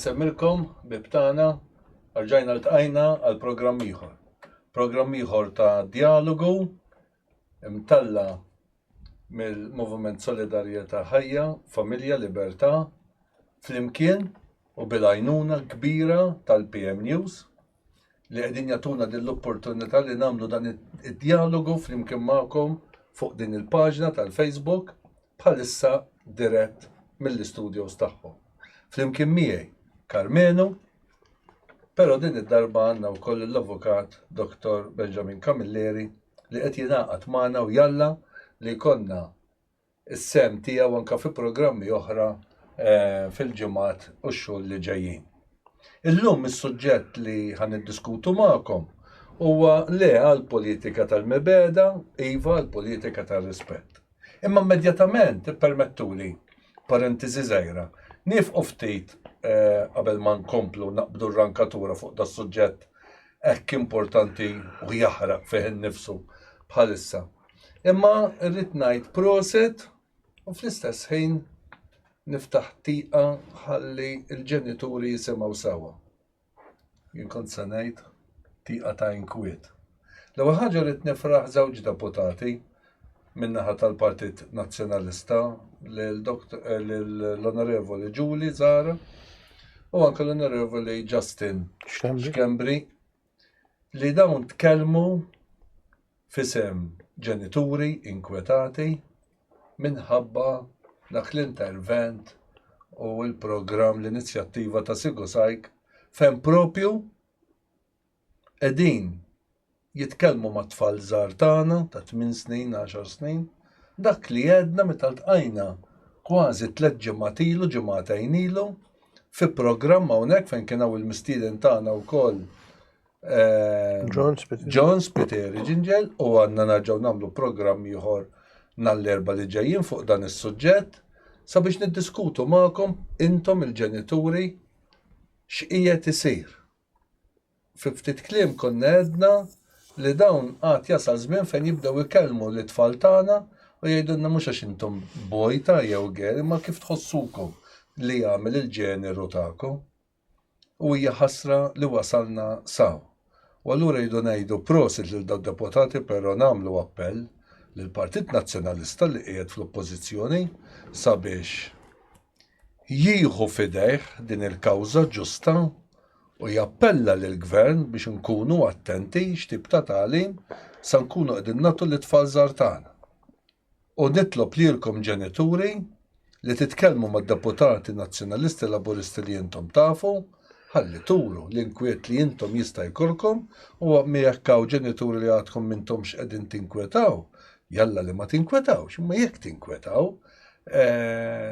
nsemmilkom bibtana rġajna l-tqajna għal programm ieħor. Programm ieħor ta' dialogu imtalla mill-Moviment Solidarjetà Ħajja, Familja, Libertà, flimkien u bil-għajnuna l-kbira tal-PM News li qegħdin jagħtuna din l-opportunità li nagħmlu dan id-dialogu flimkien magħkom fuq din il-paġna tal-Facebook bħalissa dirett mill-istudios tagħhom. Flimkien miegħi Karmenu, però din id-darba għandna wkoll l-avukat Dr. Benjamin Camilleri li qed jingħaqad magħna u jalla li jkollna is-sem tiegħu anke fi programmi oħra fil-ġimgħat u x-xhur li ġejjin. Illum is-suġġett li ħaniddiskutu magħkom huwa le għall-politika tal-mibeda, iva għall-politika tar-rispett. Imma immedjatament ippermettuli parentesi żgħira nifqu ftit qabel ma nkomplu naqbdu r-rankatura fuq da suġġett hekk importanti u jaħraq fih innifsu bħalissa. Imma rrid ngħid proset u fl-istess ħin niftaħ tieqa ħalli l-ġenituri jisimgħu sewwa. Jien kont se ngħid tieqa ta' inkwiet. L-ewwel ħaġa rrid nifraħ żewġ deputati min-naħa tal-Partit Nazzjonalista l-Onorevoli Ġuli Zara u anke l-Onorevoli Justin Xkembri li dawn tkellmu f'isem ġenituri inkwetati minħabba dak l-intervent u l-programm l-inizjattiva ta' Sigosajk fejn propju qegħdin jitkellmu ma' tfal żgħar tagħna ta' 8 snin, 10 snin, dak li għedna meta ltqajna kważi 3 ġimgħat ilu, ġimgħatejn ilu, fi programm hawnhekk fejn kien hawn il-mistieden tagħna wkoll John Spiteri Ġinġel u għandna nerġgħu nagħmlu programm ieħor nhar-l-erbgħa li ġejjin fuq dan is-suġġett sabiex niddiskutu magħkom intom il-ġenituri x'qiegħed isir. Fi ftit kliem konna għedna li dawn qatt jasal żmien fejn jibdew ikellmu lit-tfal tagħna u jgħidulna mhux għax intom bojta jew ger imma kif tħossukom li jagħmel il-ġeneru tagħkom. U hija ħasra li wasalna saw. U allura jridu ngħidu prosit lil dawn deputati però nagħmlu appell lill-Partit Nazzjonalista li qiegħed fl-oppożizzjoni sabiex jieħu f'idejh din il-kawża ġusta u jappella lill-Gvern biex nkunu attenti x'tip ta' tagħlim sa nkunu qegħdin nagħtu lit-tfal żgħar tagħna. U nitlob lilkom ġenituri li titkellmu mad-deputati nazzjonalisti laburisti li intom tafu ħalli turu l-inkwiet li intom jista' jkollkom u jekk hawn ġenituri li għadkom m'intomx qegħdin tinkwetaw, jalla li ma tinkwetawx, imma jekk tinkwetaw,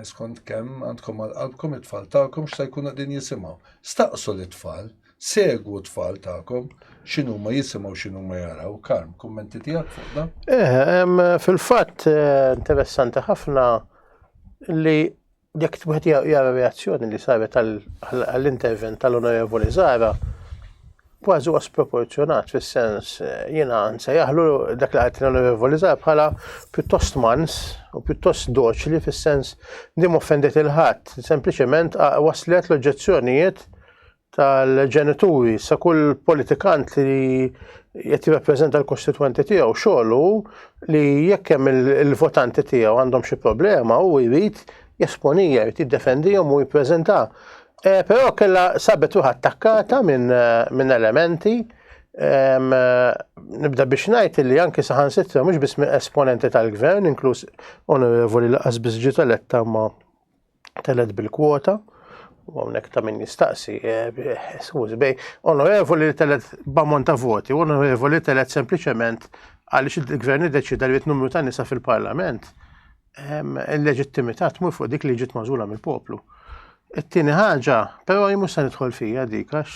skont kemm għandkom għal qalbkom it-tfal tagħkom x'se jkunu qegħdin jisimgħu. Staqsu l-tfal, segwu t-tfal tagħkom x'inhuma jisimgħu x'inhuma jaraw. Karm, kummenti tiegħek fuq dan? Fil-fatt interessanti ħafna li jekk wieħed jara reazzjoni li saret għall-intervent tal-Onorevoli Zara kważi huwa sproporzjonat fis-sens jiena nsejjaħlu dak li qed l-Onorevoli Zara bħala pjuttost mans u pjuttost doċli fis-sens li m'offendet il-ħadd, sempliċement waslet l-oġġezzjonijiet tal-ġenituri sa kull politikant li qed jirrappreżenta l-kostitwenti tiegħu xogħlu li jekk hemm il-votanti tiegħu għandhom xi problema u jrid jesponija, jrid jiddefendihom u jippreżenta. Però kellha sabet ruħha attakkata minn elementi. Nibda biex ngħid li anke saħansitra mhux biss esponenti tal-Gvern, inkluż Onorevoli laqas biss ġiet eletta ma telet bil-kwota. U hawnhekk ta' min jistaqsi, skużi bej, Onorevoli li telet b'ammont ta' voti, Onorevoli telet sempliċement għaliex il-Gvern iddeċida li numru ta' nisa fil-Parlament. Il-leġittimità tmur fuq dik li ġiet magħżula mill-poplu. It-tieni ħaġa, però jien mhux se nidħol fija dik għax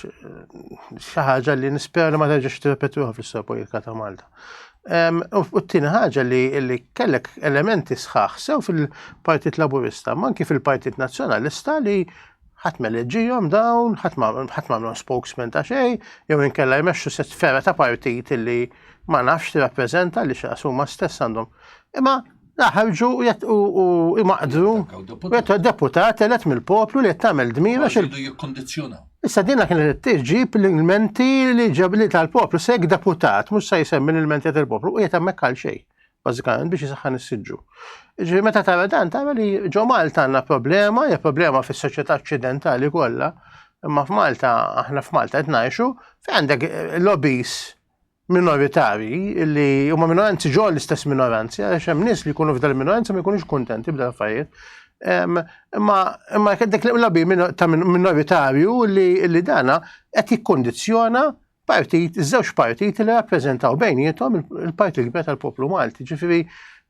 xi ħaġa li nispera li ma terġax tirrepetuha fis-soja politika ta' Malta. U t-tieni ħaġa li kellek elementi sħaħ sew fil-Partit Laburista, ma anke fil-Partit Nazzjonalista li ħadd meleġġihom dawn, ħadd m'għamlhom spokesman ta' xejn, jew inkella jmexxu set fera ta' partit li ma nafx tirrappreżenta li xi huma stess għandhom. Imma ħarġu u imaqdu u jattu deputat elet mill-poplu li jattamel dmira Għaxidu jikkondizjonaw. Issa dina kienet tiġib l-ilmenti li ġabli tal-poplu seg deputat, mux sa jisemmi l-ilmenti tal-poplu u jatammek għal xej, bazzikament biex jisaxħan is-sidġu. Ġi meta tara dan tara li ġo Malta għandna problema, hija problema fis-soċjetà occidentali kollha, imma f'Malta aħna f'Malta qed ngħixu fejn għandek lobbies minoritarji li huma minoranzi ġo l-istess minoranzi, għax hemm nies li jkunu f'dal minoranza ma jkunux kuntenti b'dal affarijiet. Imma dik lobby ta' minoritarju li dana qed jikkondizzjona partit, iż-żewġ partit li rappreżentaw bejniethom il-Partit Kbir tal-Poplu Malti. Ġifieri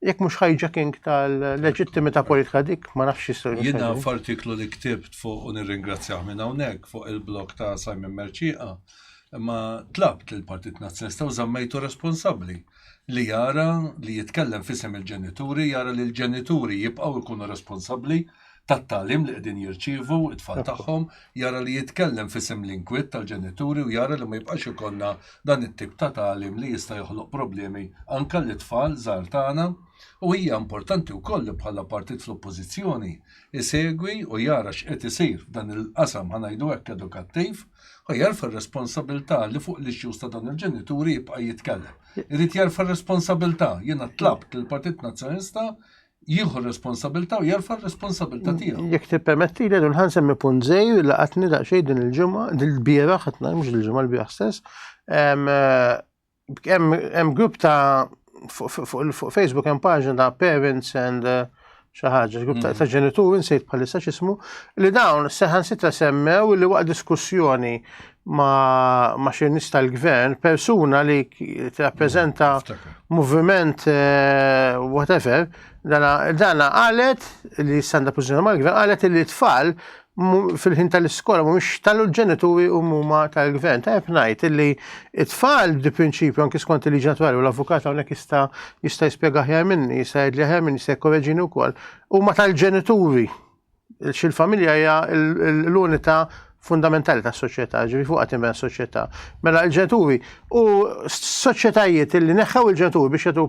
jekk mhux hijacking tal-leġittimità politika dik ma nafx jistgħu. Jiena f'artiklu li ktibt fuq u nirringrazzjah minn hawnhekk fuq il-blog ta' Simon Merċieqa, imma tlabt lill-Partit Nazzjonalista u żammejtu responsabbli li jara li jitkellem f'isem il-ġenituri, jara li l-ġenituri jibqgħu jkunu responsabbli tat-tagħlim li qegħdin jirċievu it-tfal tagħhom, jara li jitkellem f'isem l-inkwiet tal-ġenituri u jara li ma jibqax ikollna dan it-tip ta' tagħlim li jista' joħloq problemi anke l-tfal żgħar tagħna. U hija importanti wkoll li bħala partit fl-oppożizzjoni isegwi u jara x'qed isir f'dan il-qasam ħanajdu hekk edukattiv u jarfa r-responsabilità li fuq l-issues ta' dan il-ġenituri jibqa' jitkellem. Irid jarfa r-responsabilità. Jiena tlabt lill-Partit Nazzjonalista jieħu r-responsabilità u jarfa r-responsabilità tiegħu. Jekk tippermetti li nħan semmi punt żej laqatni daqsxejn din il-ġimgħa, din il-bieraħ qed mhux il-ġimgħa l-bieraħ stess. Hemm grupp ta' fuq Facebook hemm paġna ta' parents and xi ħaġa, grupp ta' ġenituri nsejt bħalissa x'ismu, li dawn seħansitra semmew li waqt diskussjoni ma' xi nies tal-gvern, persuna li tirrappreżenta moviment whatever, dana qalet li standa pożizzjoni mal-gvern qalet li t-tfal fil-ħin tal-iskola mhumiex tal-ġenituri u huma tal-gvern. Tajjeb ngħid illi t-tfal di prinċipju anke skont il-liġi naturali u l-avukat hawnhekk jista' jispjega aħjar minni, jista' jgħidli aħjar minni, jista' jkorreġini wkoll. Huma tal-ġenituri. X'il-familja hija l-unità fundamentali tas-soċjetà, ġifieri fuq qed imben soċjetà. Mela l-ġenituri u soċjetajiet li neħħew il-ġenituri biex jagħtu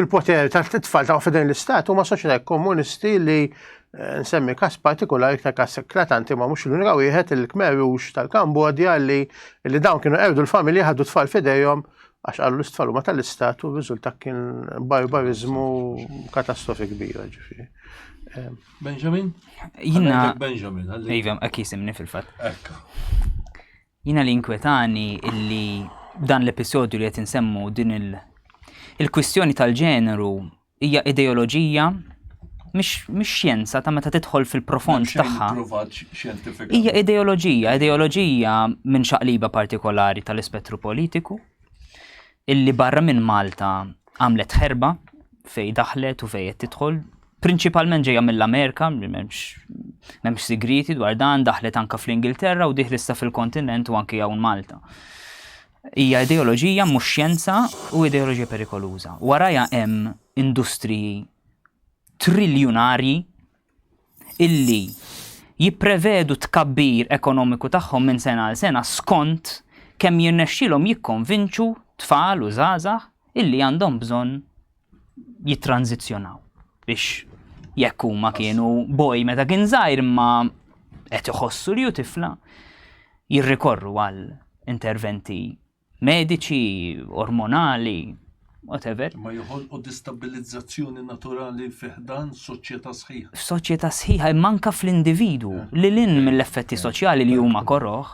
il-poter tal-tfal ta' fidejn l-istat huma soċjetajiet komunisti li nsemmi każ partikolari ta' każ eklatanti ma mhux l-unika wieħed il-Khmerux tal-Kambodja li dawn kienu qerdu l-familja ħaddu tfal fidejhom għax qalu l-istfal huma tal-istat u r-riżultat kien barbarizmu katastrofi kbira ġifieri. Benjamin? Jina. Benjamin, Iva, akisimni fil-fatt. Ekka. Jina li inkwetani illi dan l-episodju li qed insemmu din il-kwistjoni tal-ġeneru hija ideoloġija mhix xjenza ta' meta tidħol fil-profond tagħha. Hija ideoloġija minn xaqliba partikolari tal-ispettru politiku illi barra minn Malta għamlet ħerba fej daħlet u fej qed tidħol, prinċipalment ġejja mill-Amerika, m'hemmx sigriti dwar dan, daħlet anke fl-Ingilterra u diħ issa fil-kontinent u anke hawn Malta. Hija ideoloġija mhux xjenza u ideoloġija perikoluża. Warajja hemm industriji triljunarji illi jipprevedu tkabbir ekonomiku tagħhom minn sena għal sena skont kemm jirnexxilhom jikkonvinċu tfal u żgħażagħ illi għandhom bżonn jittranzizzjonaw biex jekk huma kienu boj meta kien żgħir imma qed iħossu li hu tifla jirrikorru għal interventi mediċi, ormonali, whatever. Ma joħolqu distabilizzazzjoni naturali fiħdan soċjetà sħiħa. F'soċjetà sħiħa manka fl-individu li lin mill-effetti soċjali li huma korroħ,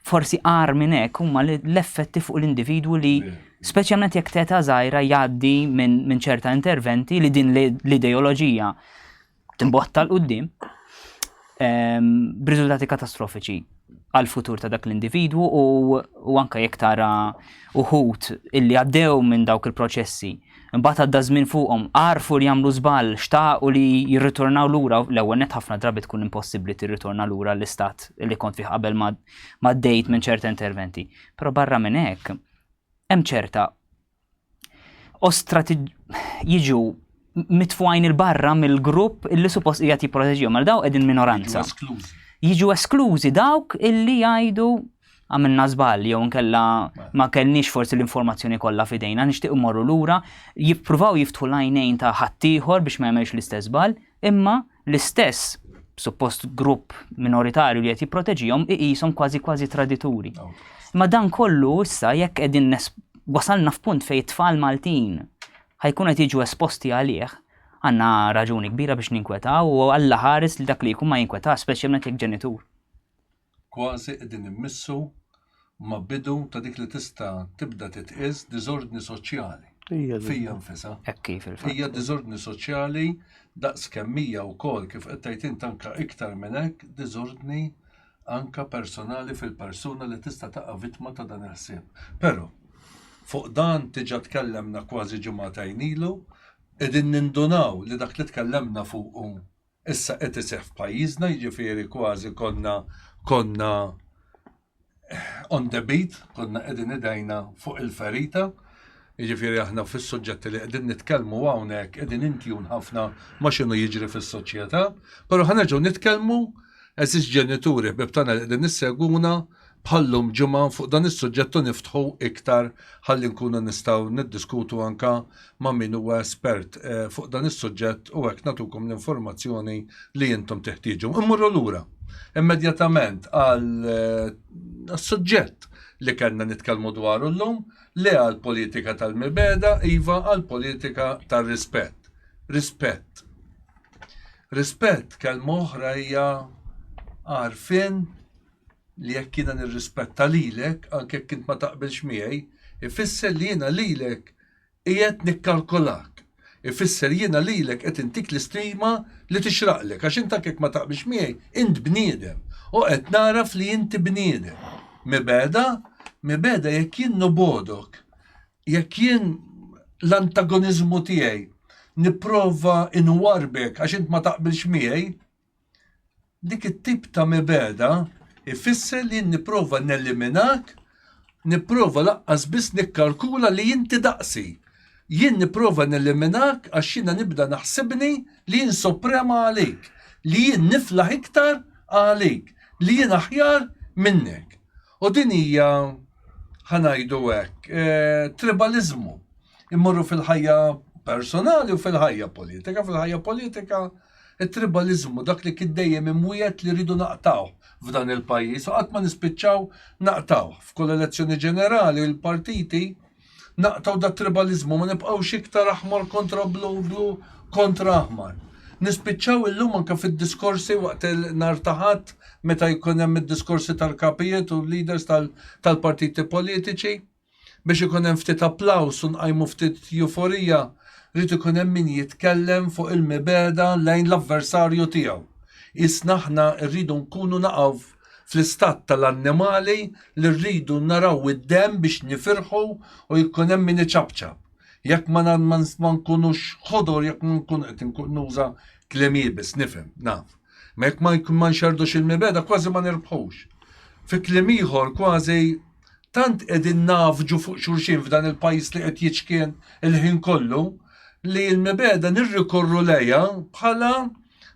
forsi qar minn hekk huma l-effetti fuq l-individu li speċjalment jekk teta żgħira jgħaddi minn ċerta interventi li din l-ideoloġija timbotta l-qudiem b'riżultati katastrofiċi għal-futur ta' dak l-individwu u anke jekk tara uħud illi għaddew minn dawk il-proċessi imbagħad għadda żmien fuqhom għarfu li jagħmlu żball xtaqu li jirritornaw lura l-ewwel nett ħafna drabi tkun impossibbli tirritorna lura l-istat li kont fih qabel ma ddejt minn ċerta interventi. Però barra minn hekk hemm ċerta ostrati jiġu mitfwajn il-barra mill-grupp illi suppost qiegħed jipproteġihom għal daw qegħdin minoranza. Jiġu esklużi dawk illi jgħidu għamilna żball jew nkella ma kellniex forsi l-informazzjoni kollha f'idejna, nixtieq immorru lura, jippruvaw jiftħu l-għajnejn ta' ħaddieħor biex ma jagħmilx l-istess żball, imma l-istess suppost grupp minoritarju li qed jipproteġihom iqishom kważi tradituri. Imma dan kollu issa jekk qegħdin wasalna f'punt fejn it-tfal Maltin ħajkun qed jiġu esposti għalih, għandna raġuni kbira biex ninkwetaw u Alla ħares li dak li jkun ma jinkwetaw, speċjalment jekk ġenitur. Kważi qegħdin immissu ma' bidu ta' dik li tista' tibda titqis diżordni soċjali. Fija nfisha. Hekk kif il-fatt. Hija diżordni soċjali daqskemm hija wkoll kif qed tgħid int anke iktar minn hekk diżordni anke personali fil-persuna li tista' taqa' vittma ta' dan il-ħsieb. Però fuq dan tiġa tkellemna kważi ġimagħtejn ilu, qegħdin nindunaw li dak li tkellemna fuqu issa qed iseħħ f'pajjiżna, jiġifieri kważi konna on the beat, konna qegħdin idejna fuq il-ferita, jiġifieri aħna fis-suġġetti li qegħdin nitkellmu hawnhekk qegħdin intjun ħafna ma' x'inhu jiġri fis-soċjetà, però ħanerġgħu nitkellmu eżis ġenituri ħbieb tagħna li qegħdin nisseguna bħallum ġimgħa fuq dan is-suġġett u niftħu iktar ħalli nkunu nistgħu niddiskutu anke ma' min huwa espert fuq dan is-suġġett u hekk nagħtukom l-informazzjoni li intom teħtieġu. Immorru lura immedjatament għal suġġett li kellna nitkellmu dwaru llum li għal politika tal-mibeda iva għal politika tar-rispett. Rispett. Rispett kelma oħra hija għarfien li jekk jiena nirrispetta lilek, anke jekk int ma taqbilx miegħi, ifisser li jiena lilek qiegħed nikkalkulak. Ifisser jiena lilek qed intik l-istima li tixraqlek, għax int jekk ma taqbilx miegħi, int bniedem. U qed naraf li inti bniedem. Mibeda jekk jien nobodok, jekk jien l-antagonizmu tiegħi nipprova inwarbek għax int ma taqbilx miegħi, dik it-tip ta' mibeda ifisser li nipprova neliminak, nipprova laqqas biss nikkalkula li inti daqsi. Jien nipprova neliminak għax jiena nibda naħsibni li jien soprema għalik, li jien niflaħ iktar għalik, li jien aħjar minnek. U din hija ħanajdu hekk tribalizmu. Immorru fil-ħajja personali u fil-ħajja politika. Fil-ħajja politika it-tribalizmu dak li kien dejjem imwiet li rridu naqtaw f'dan il-pajjiż u qatt ma nispiċċaw naqtaw. F'kull elezzjoni ġenerali il-partiti naqtaw da tribalizmu ma nibqgħux iktar aħmar kontra blu kontra aħmar. Nispiċċaw illum anke fid-diskorsi waqt il-nhar ta' Ħadd meta jkun hemm id-diskorsi tal-kapijiet u leaders tal-partiti politiċi biex ikun hemm ftit applaws u nqajmu ftit euforija rrid ikun hemm min jitkellem fuq il-mibeda lejn l-avversarju tiegħu. Isna aħna rridu nkunu naqgħu fl-istat tal-annimali li rridu naraw id-dem biex nifirħu u jkun hemm min iċabċab. Jekk ma nkunux ħodor, jekk nkun nuża kliem jiebis, nifhem, naf. Ma jekk ma nxerdux il-mibeda kważi ma nirbħux. Fi kliem ieħor kważi tant qegħdin nafġu fuq xulxin f'dan il-pajjiż li qed jiċkien il-ħin kollu li l-mibeda nirrikorru lejha bħala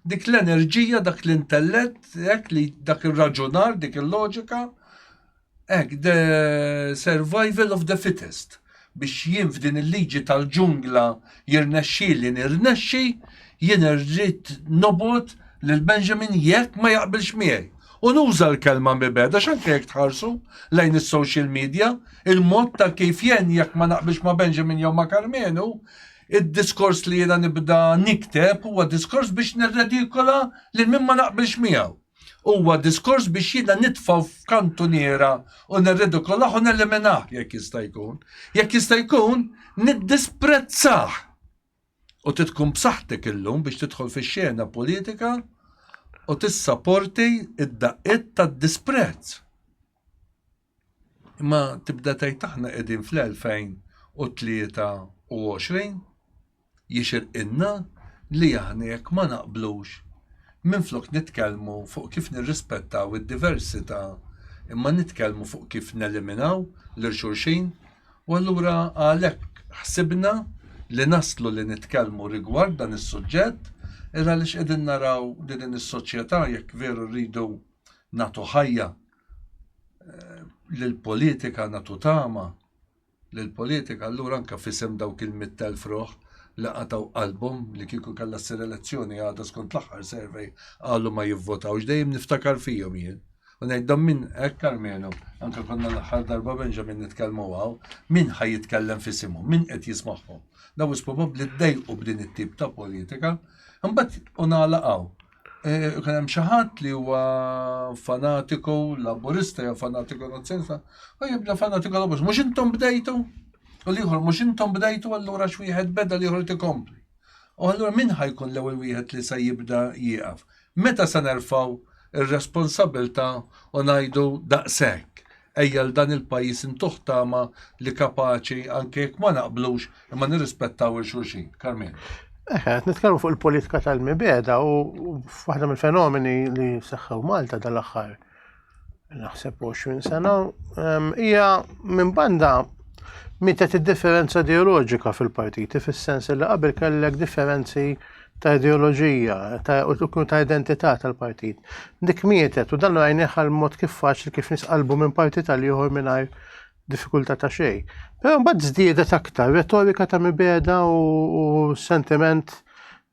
dik l-enerġija, dak l-intellett, dak il-raġunar, dik il-loġika, the survival of the fittest. Biex jien f'din il-liġi tal-ġungla jirnexxi nirnexxi, jien irrid nobod lil Benjamin jekk ma jaqbilx miegħi. U nuża l-kelma mibeda x'anke jekk tħarsu lejn is-social media, il-mod ta' kif jien jekk ma naqbilx ma' Benjamin jew ma' Karmenu, id-diskors li jiena nibda nikteb huwa diskors biex nirredikola lil min ma naqbilx miegħu. Huwa diskors biex jiena nitfa' f'kantuniera u nirredikolah u neliminah jekk jista' jkun. Jekk jista' jkun niddisprezzah. U tkun b'saħħtek illum biex tidħol fix-xena politika u tissapporti id-daqqiet tad-disprezz. Imma tibda tgħid aħna qegħdin fl-2023 jixirqilna li aħna jekk ma naqblux minflok nitkellmu fuq kif nirrispettaw id-diversità imma nitkellmu fuq kif neliminaw lil xulxin u allura għalhekk ħsibna li naslu li nitkellmu rigward dan is-suġġett għaliex qegħdin naraw li din is-soċjetà jekk veru rridu nagħtu ħajja l-politika natu tama. L-politika allura anka fisem dawk il-100,000 ruħ li qataw qalbhom li kieku kellha ssir elezzjoni għadha skont l-aħħar survey qalu ma jivvotawx, dejjem niftakar fihom jien. U ngħidhom min hekk Armenu, anke konna l-aħħar darba Benjamin nitkellmu għaw, min ħaj jitkellem fisimhom, min qed jismagħhom. Daw probabbli ddejqu b'din it-tip ta' politika, imbagħad u nagħlaqgħu. Kien hemm xi ħadd li huwa fanatiku laburista jew fanatiku nazzjonista, u jibda fanatiku laburista. Mhux intom bdejtu? U l-ieħor mhux intom bdejtu allura x'wieħed beda l-ieħor tikompli. U allura min ħajkun l-ewwel wieħed li se jibda jieqaf? Meta se nerfgħu ir-responsabilità u ngħidu daqshekk. Ejja l dan il-pajjiż intuħ tama li kapaċi anke jekk ma naqblux imma nirrispettaw il-xulxin. Karmen. Nitkellmu fuq il-politika tal-mibeda u waħda mill-fenomeni li seħħew Malta dal-aħħar naħseb 20 sena hija minn banda mietet id-differenza ideoloġika fil-partiti fis-sens li qabel kellek differenzi ta' ideoloġija u ta' identità tal-partit. Dik mietet u dan għajnieħ għal-mod kif faċli kif nisqalbu minn partit għal ieħor mingħajr diffikultà ta' xejn. Però mbagħad żdiedet aktar retorika ta' mibeda u sentiment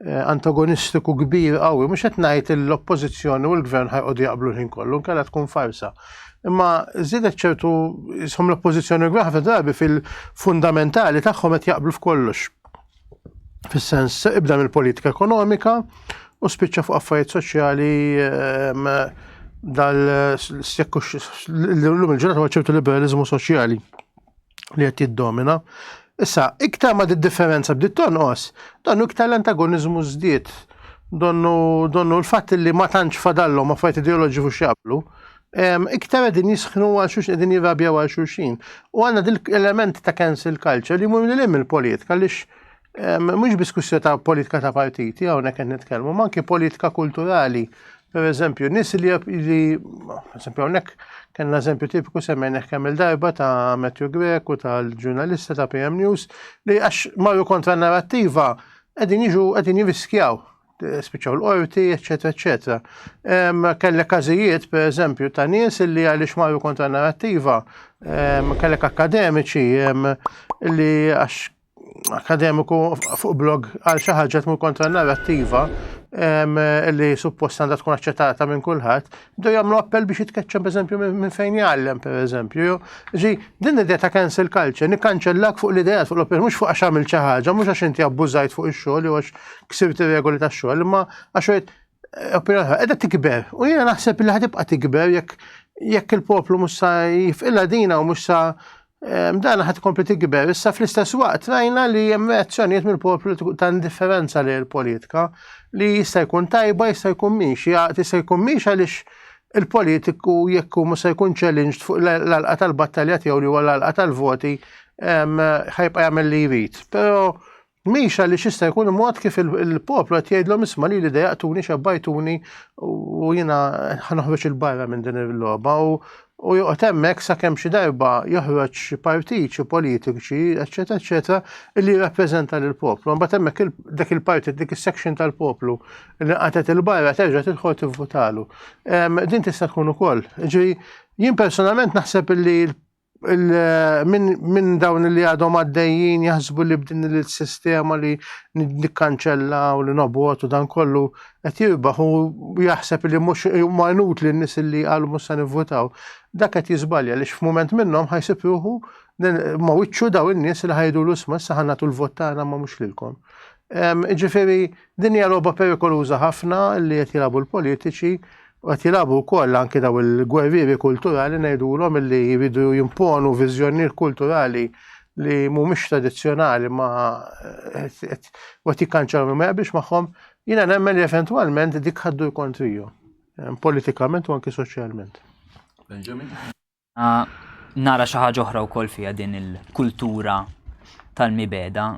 antagonistiku kbir qawwi, mhux qed ngħid l-oppożizzjoni u l-gvern ħajqogħdu jaqblu l-ħin kollu, nkella tkun farsa. Imma żiedet ċertu ishom l-oppożizzjoni l-gvern ħafna drabi fil-fundamentali tagħhom qed jaqblu f'kollox. Fis-sens ibda mill-politika ekonomika u spiċċa fuq affarijiet soċjali l-lum il-ġurnata huwa ċertu liberalizmu soċjali li qed jiddomina. Issa, iktar ma differenza bdiet tonqos, donnu iktar l-antagonizmu żdied, donnu l-fatt li ma tantx fadallhom affarijiet ideoloġi fuq x'jaqblu, iktar qegħdin jisħnu għal xulxin qegħdin jirrabjaw għal xulxin. U għandna dik element ta' cancel culture li mhum li il-politika għaliex mhux diskussjoni ta' politika ta' partiti hawnhekk qed nitkellmu, ma anke politika kulturali. Per eżempju, nis li per eżempju hawnhekk kellna eżempju tipiku semmejna kemm il-darba ta' Matthew Grek u tal-ġurnalista ta' PM News li għax marru kontra narrattiva qegħdin jiriskjaw, spiċċaw l-qorti, eċetera, eċetera. Kellek każijiet per eżempju ta' nies li għaliex marru kontra narrattiva, kellek akademiċi li għax akademiku fuq blog għal xi ħaġa tmur kontra narrattiva li suppost għandha tkun aċċettata minn kulħadd, bdew jagħmlu appell biex jitkeċċem pereżempju minn fejn jgħallem pereżempju. Din idea ta' cancel culture nikkanċellak fuq l-idejat fuq l-opinjoni mhux fuq għax għamil xi ħaġa, mhux għax inti abbużajt fuq ix-xogħol jew għax ksirt ir-regoli tax-xogħol, imma għax opinjoni qiegħda tikber. U jiena naħseb li ħatibqa' tikber jekk il-poplu mhux sa jifqilha dina u mhux sa dan ħad kompli tikber. Issa fl-istess waqt rajna li hemm reazzjonijiet mill-poplu ta' indifferenza li l-politika li jista' jkun tajba, jista' jkun mhix. Jista' jkun mhix għaliex il-politiku jekk hu se jkun challenged fuq l-alqa tal-battalja tiegħu li huwa l-alqa tal-voti ħajbqa' jagħmel li jrid. Però mhix għaliex jista' jkun mod kif il-poplu qed jgħidlhom isma' li dejaqtuni xabbajtuni u jiena ħanoħroġ il-barra minn din il-logħba u joqgħod hemmhekk sakemm xi darba joħroġ partit xi politiċi, eċetera, eċetera, li jirrappreżenta lill-poplu. Mbagħad hemmhekk dak il-partit, dik is-section tal-poplu li qatet il-barra terġa' tidħol tivvotalu. Din tista' tkun ukoll. Jien personalment naħseb li minn dawn li għadhom għaddejjin jaħsbu li b'din il-sistema li nikkanċellaw li nobgħod u dan kollu qed jirbaħ u jaħseb li mhux huma inutli n-nies li qalu mhux se nivvotaw. Dak qed jiżbalja għaliex f'mument minnhom ħajsib ruħu ma wiċċu daw in-nies li ħajdulu isma' issa ħannatu l-vot tagħna ma mhux lilkom. Ġifieri din hija logħba perikoluża ħafna li qed jilagħbu l-politiċi u qed jilagħbu wkoll anke daw il-gwerrieri kulturali ngħidulhom illi jridu jimponu viżjonijiet kulturali li mhumiex tradizzjonali ma qed jikkanċellhom ma jaqbilx magħhom. Jiena nemmen li eventwalment dik ħaddu jkontriju politikament u anke soċjalment. Benjamin? Nara xi ħaġa oħra wkoll fiha din il-kultura tal-mibeda,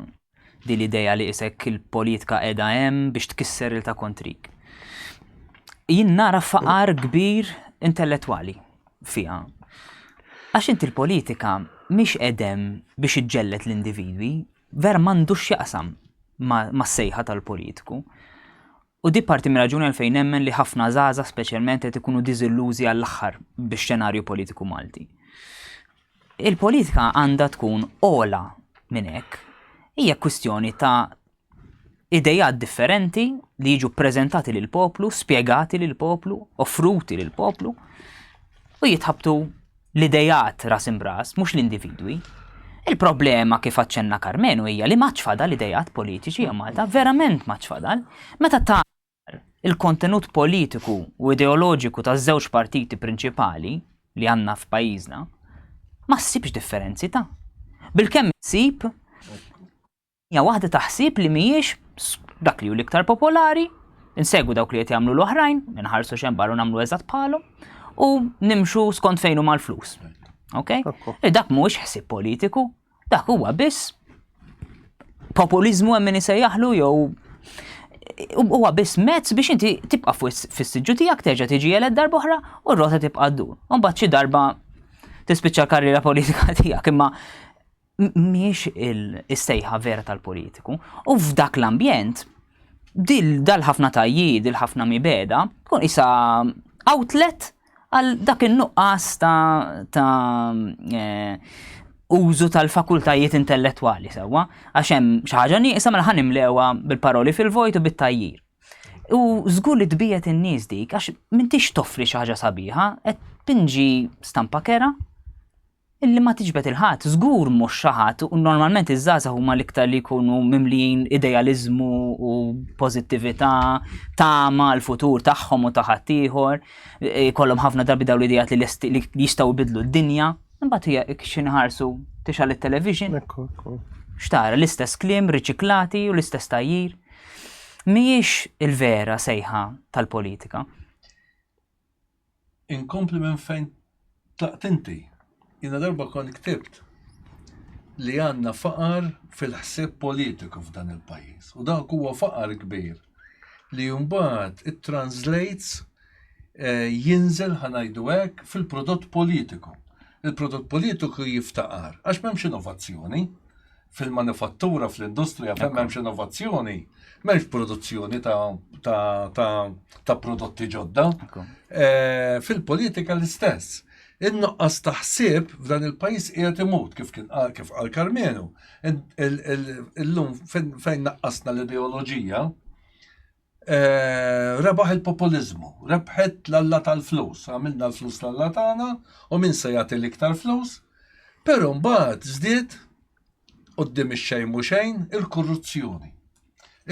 din l-idea li isek il-politika qiegħda hemm biex tkisser il ta' kontrik. Jien nara faqar kbir intellettwali fiha. Għax inti l-politika mhix qegħdem biex iġġellet l-individwi, vera m'għandux jaqsam mas-sejħa tal-politiku. U di parti minn raġuni għalfejn nemmen li ħafna żgħażagħ speċjalment qed ikunu diżillużi għall-aħħar bix-xenarju politiku Malti. il-politika għandha tkun ola minn hekk. Hija kwistjoni ta' idejat differenti li jiġu ppreżentati lil poplu, spjegati lil poplu, offruti lil poplu u jitħabtu l-idejat ras imbras, mhux l-individwi. Il-problema kif aċċenna Karmenu hija li maċ fadal idejat politiċi a Malta, verament maċ fadal. Meta ta' il-kontenut politiku u ideoloġiku ta' żewġ partiti prinċipali li għandna f'pajjiżna, ma ssibx differenzi ta'. Bil-kemm issib hija waħda taħsib li mhijiex dak li hu l-iktar popolari, insegwu dawk li qed jagħmlu l-oħrajn, inħarsu xejn barru nagħmlu eżatt bħalhom u nimxu skont fejn huma l-flus. Okay? Dak mhuwiex ħsieb politiku, dak huwa biss populiżmu hemm min isejjaħlu jew huwa biss mezz biex inti tibqa' fis-siġġu tiegħek terġa' tiġi eled darba oħra u r-rota tibqa' ddur. U mbagħad xi darba tispiċċa l-karriera politika tiegħek imma mhijiex is-sejħa vera tal-politiku. U f'dak l-ambjent dal-ħafna tajjid, il-ħafna mibeda, tkun isa outlet għal dak in-nuqqas ta' użu tal-fakultajiet intellettwali sewwa, għax hemm xi ħaġa nieqsa mela ħanimlewha bil-paroli fil-vojt u bit-tajjir. U żgur li tbiegħet in-nies dik għax m'intix toffri xi ħaġa sabiħa, qed tinġi stampa kera illi ma tiġbed il-ħadd, żgur mhux xi ħadd u normalment iż-żgħażagħ huma l-iktar li jkunu mimlijin idealiżmu u pożittività, tama l-futur tagħhom u ta' ħaddieħor, ikollhom ħafna drabi dawn l-idejat li jistgħu jbidlu d-dinja, imbagħad hija xi nħarsu tixgħal it-television. Xtara l-istess kliem riċiklati u l-istess tajjir. Mhijiex il-vera sejħa tal-politika. Inkompli minn fejn tlaqt inti. Jiena darba kont ktibt li għandna faqar fil-ħsieb politiku f'dan il-pajjiż. U dak huwa faqar kbir li mbagħad it-translates jinżel ħanajdu hekk fil-prodott politiku. Il-prodott politiku jiftaqar għax m'hemmx innovazzjoni fil-manifattura, fl-industrija, m'hemmx innovazzjoni, m'hemmx produzzjoni ta' prodotti ġodda. Fil-politika l-istess. In-noqqas taħsib f'dan il-pajjiż qiegħed imut kif qal Karmenu. Illum fejn naqqasna l-ideoloġija rebaħ il-populiżmu, rebħet l-alla tal-flus, għamilna l-flus l-alla tagħna u min se jagħti l-iktar flus, però mbagħad żdied quddiem ix-xejn u xejn il-korruzzjoni.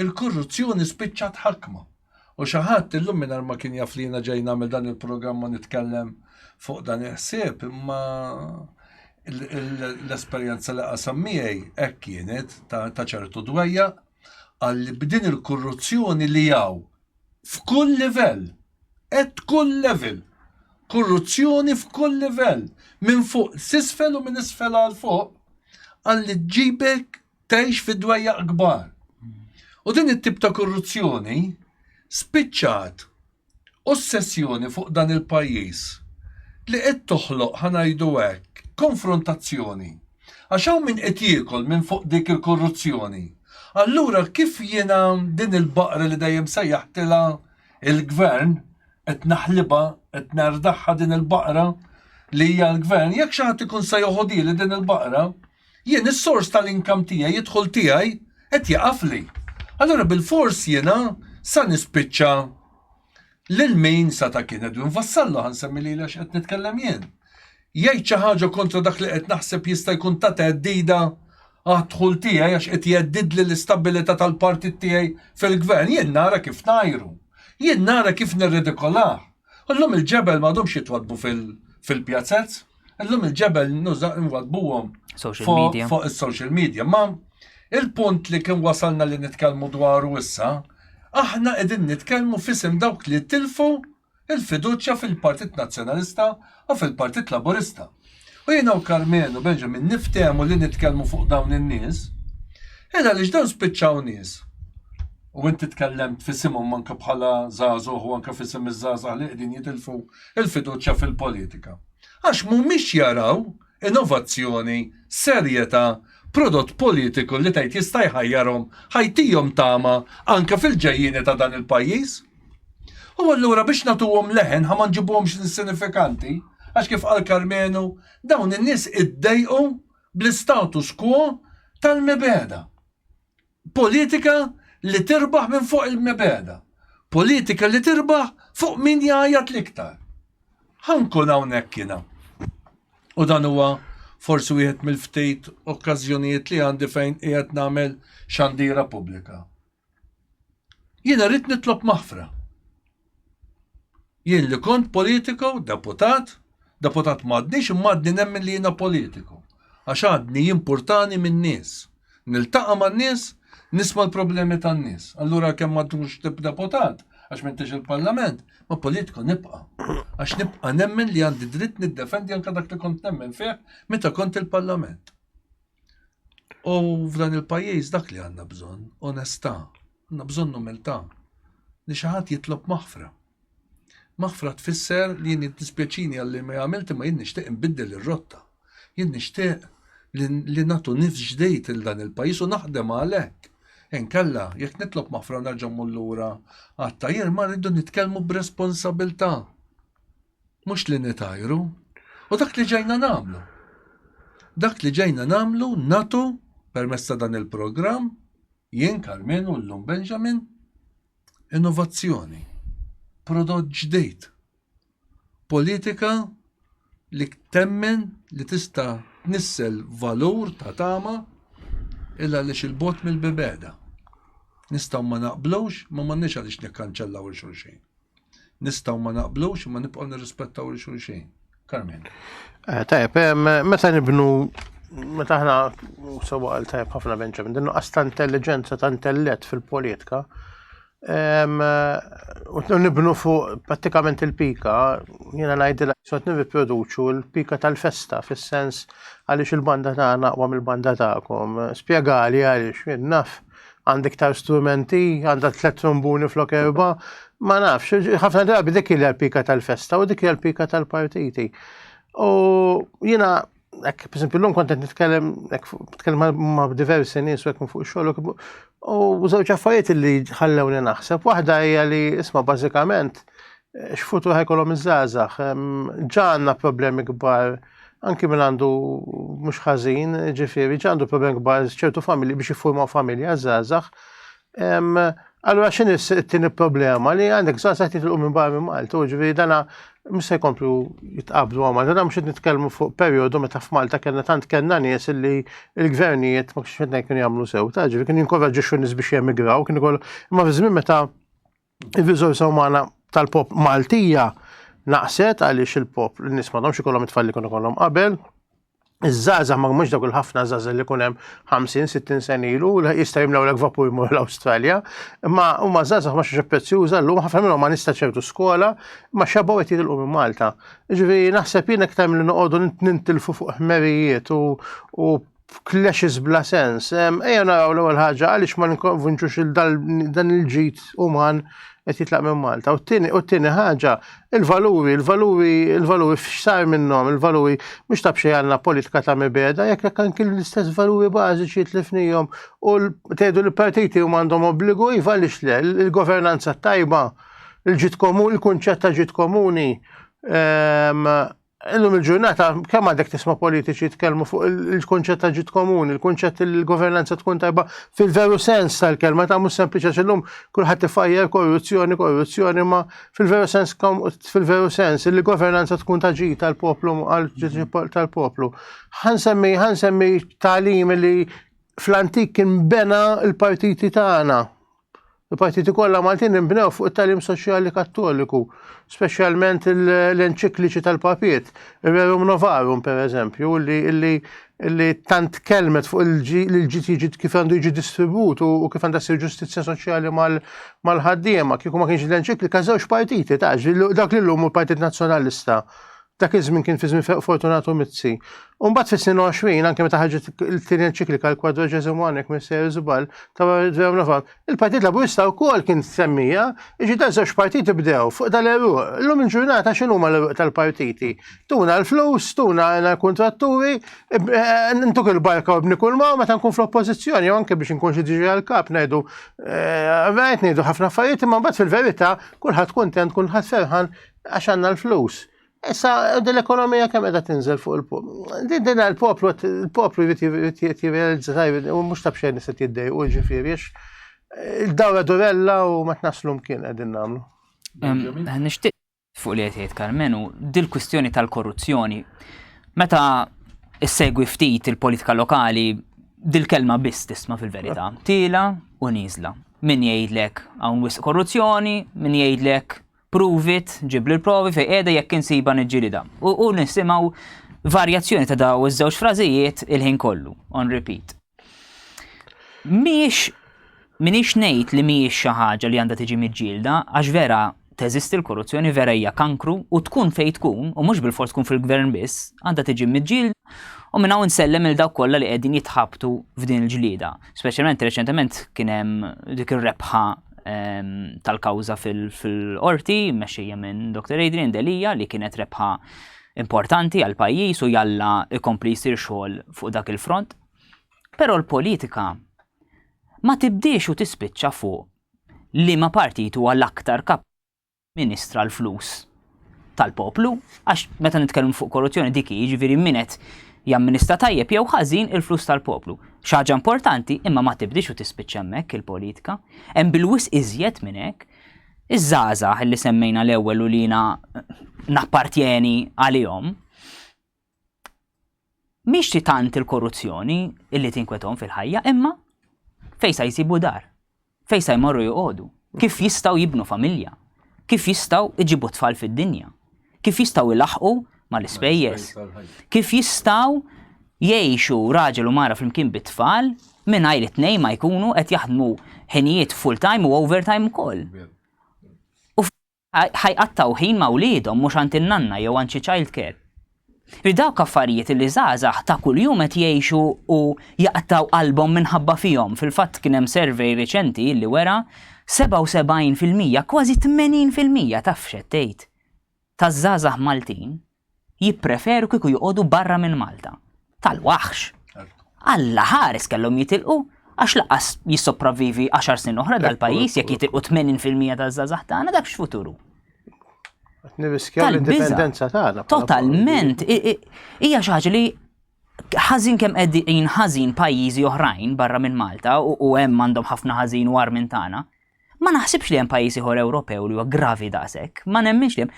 Il-korruzzjoni spiċċat ħakma. U xi ħadd illum mingħajr ma kien jaf li jiena ġej nagħmel dan il-programma nitkellem fuq dan il-ħsieb, imma l-esperjenza li qasam miegħi hekk kienet ta' ċertu dwejja għalli b'din il-korruzzjoni li jaw f'kull livell, kull level, korruzzjoni f'kull livell, minn fuq s'isfel u minn isfel għal fuq, għalli ġibek tgħix fid-dwejja kbar. U din it-tip ta' korruzzjoni spiċċat ossessjoni fuq dan il-pajjiż li qed toħloq ħanajdu hekk konfrontazzjoni. Għax hawn min qed jiekol minn fuq dik il-korruzzjoni. Allura kif jiena din il-baqra li dejjem sejjaħtilha il-gvern qed naħlibha, qed nardaħħa din il-baqra li hija l-gvern, jekk xi ħadd ikun se joħodili din il-baqra, jien is-sors tal-inkam tiegħi jidħol tiegħi qed jaqafli. Allura bil-fors jiena sa nispiċċa lil min sa ta' kien edu nfassallu ħansemmi li għax qed nitkellem jien. Jgħid xi ħaġa kontra dak li qed naħseb jista' jkun ta' teddida għadħul tiegħi għax qed jeddid li l-istabilità tal-partit tiegħi fil-gvern, jien nara kif najru. Jien nara kif nirridikolah. Illum il-ġebel m'għadhomx jitwadbu fil-pjazzezz, illum il-ġebel nwadbuhom fuq is-social media. Ma il-punt li kien wasalna li nitkellmu dwaru issa, aħna qegħdin nitkellmu f'isem dawk li tilfu il-fiduċja fil-Partit Nazzjonalista u fil-Partit Laburista. U jiena u Karmenu Benjamin niftehmu li nitkellmu fuq dawn in-nies, għaliex dawn spiċċaw nies. U inti tkellemt f'isimhom anke bħala żagħżugħ u anke f'isem iż-żgħażagħ li qegħdin jitilfu il-fiduċja fil-politika. Għax mhumiex jaraw innovazzjoni, serjetà, prodott politiku li tgħid jista' jħajjarhom ħajtihom tama anke fil-ġejjieni ta' dan il-pajjiż. U allura biex nagħtuhom leħen ħa ma nġibuhomx insinifikanti, Għax kif qal Karmenu, dawn in-nies iddejqu bl-status quo tal-mibeda. Politika li tirbaħ minn fuq il-mibeda. Politika li tirbaħ fuq min jgħajat l-iktar. Ħankun hawnhekk jiena. U dan huwa forsi wieħed mill-ftejt okkażjonijiet li għandi fejn qiegħed nagħmel xandira pubblika. Jiena rrid nitlob maħfra. Jien li kont politiku, deputat m'għadniex imma nemmen li jiena politiku. Għax għadni jimpurtani minn nies. Niltaqa' man-nies, nisma' l-problemi tan-nies. Allura kemm m'għadux deputat, għax m'intix il-Parlament, ma politiku nibqa'. Għax nibqa' nemmen li għandi dritt niddefendi anke dak li kont nemmen fih meta kont il-Parlament. U f'dan il-pajjiż dak li għandna bżonn, onestà, għandna bżonn umiltà. Li xi ħadd jitlob maħfra. Maħfra tfisser li jien dispjaċini għalli ma għamilti ma jien nixtieq inbiddel ir-rotta. Jien nixtieq li nagħtu nifs ġdejt il dan il-pajjiż u naħdem għalhekk. Inkella jekk nitlob maħfra nerġa' mmur lura għat-tajjir ma rridu nitkellmu b'responsabilità. Mhux li nitajru. U dak li ġejna nagħmlu. Dak li ġejna nagħmlu nagħtu permezz ta' dan il-programm jien Karmenu llum Benjamin innovazzjoni. Prodott ġdejt. Politika li temmen li tista' tnissel valur ta' tama illa li il-bot mill-bibeda. Nistgħu ma naqblux ma m'għandniex għaliex nikkanċellaw il-xulxejn. Nistgħu ma naqblux ma nibqgħu nirrispettaw il-xulxejn. Karmen. Tajb, meta nibnu, meta aħna sewa għal tajb ħafna Benjamin, dinnu ta' intelligenza ta' intellett fil-politika, u nibnu fuq pratikament il-pika, jiena ngħidilha sot nirriproduċu l-pika tal-festa fis-sens għaliex il-banda tagħna aqwa mill-banda tagħkom. Spjegali għaliex jien naf għandek iktar strumenti, għandha 3 trombuni flok 4, ma nafx, ħafna drabi dik hija l-pika tal-festa u dik hija l-pika tal-partiti. U jiena per esempio l-lum kont nitkellem ma' diversi nies u fuq ix-xogħol u żewġ affarijiet li ħallewni naħseb. Waħda hija li isma' bażikament x'futur ħajkollhom iż-żgħażagħ. Ġa għandna problemi kbar anki minn għandu mhux ħażin, ġifieri ġa għandu problemi kbar ċertu familji biex jiffurmaw familja żgħażagħ. Allura x'inhi t-tieni problema li għandek żgħażagħ titilqu minn barra minn Malta, ġifieri dana mhux se jkomplu jitqabdu għal Malta, mhux qed nitkellmu fuq perjodu meta f'Malta kellna nies li l-gvernijiet ma kienx qed kienu jagħmlu sew, ġifieri kienu jinkoraġġixxu nies biex jemigraw, kienu jkollu imma fi żmien meta il-riżorsa umana tal-pop Maltija naqset għaliex il-pop n-nies m'għandhomx ikollhom it-tfal li kienu ikollhom qabel. Iż-żgħażagħ ma mhux dawk il-ħafna żgħażagħ li jkun hemm 50-60 sena ilu jista' jimlewlek vapur jmur l-Awstralja, imma huma żgħażagħ ma xi prezzjuża llum ħafna minnhom ma nista' ċertu skola, imma xabgħu qed jitilqu minn Malta. Jiġifieri naħseb jien aktar milli noqogħdu nintilfu fuq ħmerijiet u clashes bla sens. Ejja naraw l-ewwel ħaġa għaliex ma nkonvinċux dan il-ġid uman qed jitlaq minn Malta. U t-tieni ħaġa, il-valuri f'xsar minnhom, il-valuri mhux tab xejn għandna politika ta' mibeda, jekk anke l-istess valuri bażiċi tlifnihom u tgħidu li l-partiti huma għandhom obbligu iva għaliex le, il-governanza tajba, il-ġid komuni, il-kunċett ta' ġid komuni. Illum il-ġurnata kemm għandek tisma' politiċi jitkellmu fuq il-kunċett ta' ġid komuni, il-kunċett il-governanza tkun tajba fil-veru sens tal-kelma ta' mhux sempliċi illum kulħadd ifajjer korruzzjoni ma fil-veru sens il-governanza tkun ta' ġid tal-poplu tal-poplu. Ħansemmi tagħlim li fl-antik kien bena l-partiti tagħna. Il-partiti kollha Maltin inbnew fuq it-tagħlim soċjali Kattoliku, speċjalment l-enċikliċi tal-Papiet, il-Rerum Novarum pereżempju, li tant kelmet fuq il-ġid kif għandu jiġi distribut u kif għandha ssir ġustizzja soċjali mal-ħaddiema, kieku ma kienx l-enċiklika żewġ partiti dak li llum il-Partit Nazzjonalista. Dak iż-żmien kien fi żmien Fortunato Mizzi. U mbagħad fis-snin 20 anke meta ħarġet il-tieni enċiklika l-Quadraġesimu Annek Mister Żball ta' Rerum Novarum, il-Partit Laburista wkoll kien semmija, dan żewġ partiti bdew fuq dal-eruq. Illum il-ġurnata x'inhuma l-eruq tal-partiti? Tuna l-flus, tuna l-kontratturi, ntuk il-barka u bnikul ma' meta nkun fl-oppożizzjoni, anke biex nkun xi diġi għall-kap ngħidu ngħidu ħafna affarijiet, imma mbagħad fil-verità kulħadd kuntent, kulħadd ferħan għax għandna l-flus. Issa, l-ekonomija kemm qiegħda tinżel fuq il-poplu. Din il-poplu jivrealizza tajb, u mhux tab xejn se jiddejqu ġifieri għax il-dawra durella u ma tnaslhom kien qegħdin nagħmlu. Nixtieq fuq li qed jgħid Karmenu, dil-kwistjoni tal-korruzzjoni. Meta issegwi ftit il-politika lokali, dil-kelma biss tisma' fil-verità. Tila u nieżla. Min jgħidlek hawn wisq korruzzjoni, min jgħidlek prove it, ġib li l-provi fej qiegħda jekk insiba niġġielida. U nisimgħu varjazzjoni ta' daw iż-żewġ frażijiet il-ħin kollu, on repeat. Minix ngħid li mhijiex xi ħaġa li għandha tiġi miġġielda, għax vera teżisti l-korruzzjoni, vera hija kankru u tkun fejn tkun, u mhux bil-fors tkun fil-gvern biss, għandha tiġi miġġielda u minn hawn insellem il dawk kollha li qegħdin jitħabtu f'din il-ġlieda. Speċjalment reċentement kien hemm dik ir-rebħa tal-kawża fil-qorti mmexxija minn Dr. Adrian Delija li kienet rebħa importanti għal pajjiż u jalla ikompli jsir xogħol fuq dak il-front. Però l-politika ma tibdiex u tispiċċa fuq li ma partit huwa l-aktar kap ministra l-flus tal-poplu, għax meta nitkellmu fuq korruzzjoni dik jiġifieri min qed jamministra tajjeb jew ħażin il-flus tal-poplu. Xaġa importanti imma ma tibdix u tispiċċa hemmhekk il-politika. Hemm bil-wisq iżjed minn hekk. Iż-żgħażagħ li semmejna l-ewwel u li nappartjeni għalihom. Mhix tant il-korruzzjoni illi tinkwethom fil-ħajja, imma fejn se jsibu dar, fejn se jmorru joqogħdu, kif jistgħu jibnu familja, kif jistgħu iġibu tfal fid-dinja, kif jistgħu ilaħqu mal-ispejjeż, kif jistgħu jgħixu raġel u mara flimkien bit-tfal mingħajr it-tnejn ma jkunu qed jaħdmu ħinijiet full-time u overtime ukoll. U ħajqattaw ħin ma' wliedhom mhux għand in-nanna jew għand xi child care. Dawk affarijiet li żgħażagħ ta' kuljum qed jgħixu u jaqtaw qalbhom minħabba fihom. Fil-fatt kien hemm survey riċenti li wera 77%, kważi 80% taf x'qed tgħid taż-żgħażagħ Maltin jippreferu kieku joqogħdu barra minn Malta. Tal-waħx. Alla ħares kellhom jitilqu għax laqas jissopravvivi 10 snin oħra dal-pajjiż jekk jitilqu 80% taż-żgħażagħ tagħna dak x'futuru. Qed nirriskjaw l-indipendenza tagħna. Totalment. Hija xi ħaġa li ħażin kemm qegħdin ħażin pajjiżi oħrajn barra minn Malta u hemm għandhom ħafna ħażin war minn tagħna. Ma naħsibx li hemm pajjiż ieħor Ewropew li huwa gravi daqshekk. Ma nemminx li hemm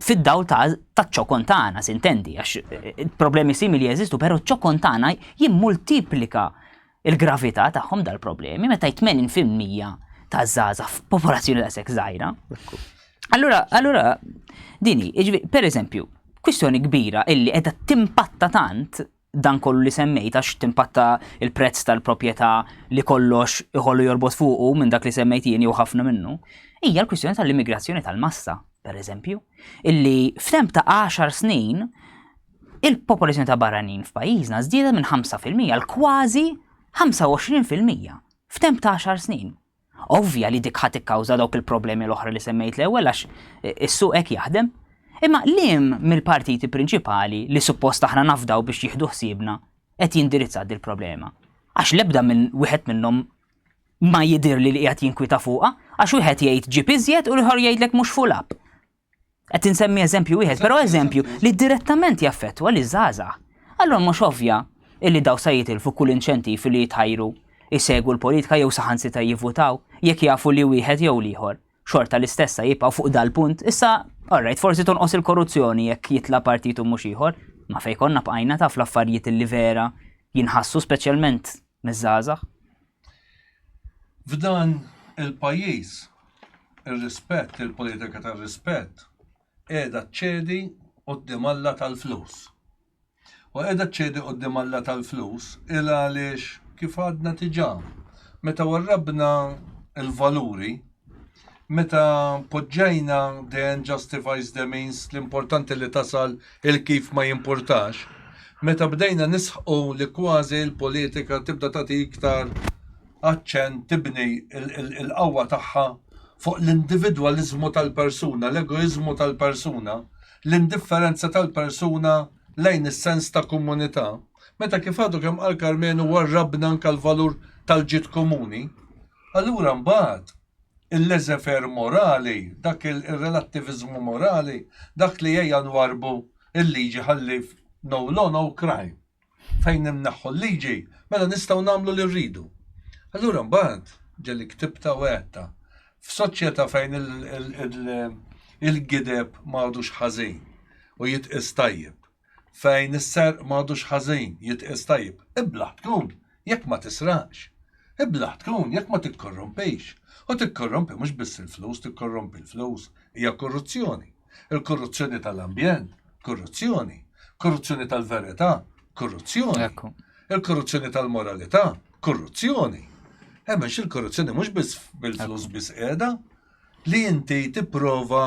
fid-dawl ta' ċokontana, sintendi, għax problemi simili jeżistu, pero ċokontana jimmultiplika il-gravità tagħhom dal-problemi meta 80% ta' żgħażagħ f'popolazzjoni daqshekk żgħira. Allura dini, per eżempju, kwistjoni kbira illi qiegħda timpatta tant dan kollu li semmejt għax timpatta il-prezz tal-proprjetà li kollox iħollu jorbot fuqu minn dak li semmejt jien jew ħafna minnu, hija l-kwistjoni tal-immigrazzjoni tal-massa. Per eżempju, illi f'temp ta' 10 snin il-popolazzjoni ta' barranin f'pajjiżna żdiedet minn 5% għal kważi 25% f'temp ta' 10 snin. Ovvja li dik ħadd ikkawża dawk il-problemi l-oħra li semmejt l-ewwel għax is-suq hekk jaħdem. Imma lim mill-partiti prinċipali li suppost aħna nafdaw biex jieħdu ħsiebna qed jindirizza il problema. Għax l-ebda minn wieħed minnhom ma jidir li qiegħed jinkwita fuqha, għax wieħed jgħid ġib iżjed u l-ieħor jgħidlek mhux full up. Qed insemmi eżempju wieħed, però eżempju li direttament jaffettwa li żgħażagħ. Allura mhux ovvja illi daw se jitilfu kull inċentiv li jitħajru jsegwu l-politika jew saħansita jivvutaw jekk jafu li wieħed jew ieħor xorta l-istessa jibqgħu fuq dal-punt. Issa, alright, forsi tonqos il-korruzzjoni jekk jitla partitu mhux ieħor, ma fejn konna bqajna taf l-affarijiet illi vera jinħassu speċjalment miż-żgħażagħ. F'dan il-pajjiż ir-rispett, il-politika tar-rispett qiegħda ċċedi quddiem Alla tal-flus. U qiegħda ċċedi quddiem Alla tal-flus il għaliex kif għadna diġà meta warrabna il-valuri, meta poġġejna the end justifies the means, l-importanti li tasal il-kif ma jimpurtax, meta bdejna nisħu li kważi l-politika tibda tagħti iktar aċċent tibni il-qawwa tagħha fuq l-individwalizmu tal-persuna, l-egoizmu tal-persuna, l-indifferenza tal-persuna lejn is-sens ta' komunità. Meta kif għadu kemm qal Karmenu warrabna anke l-valur tal-ġid komuni, allura mbagħad il-leżefer morali, dak il-relattivizmu morali, dak li jgħja nwarbu il-liġi ħalli no law, no crime. Fejn nimnaħħu l-liġi, mela nistgħu nagħmlu li rridu. Allura mbagħad ġelli ktibta wehta f'soċjetà fejn il-gideb m'għadux ħażin u jitqis tajjeb. Fejn is-serq m'għadux ħażin jitqis tajjeb. Iblaħ tkun jekk ma tisraqx. Iblaħ tkun jekk ma tikkorrompix. U tikkorrompi mhux biss il-flus, tikkorrompi l-flus hija korruzzjoni. Il-korruzzjoni tal-ambjent, korruzzjoni. Korruzzjoni tal-verità, korruzzjoni. Il-korruzzjoni tal-moralità, korruzzjoni. Hemmx il-korruzzjoni mhux biss bil-flus biss qiegħda li inti tipprova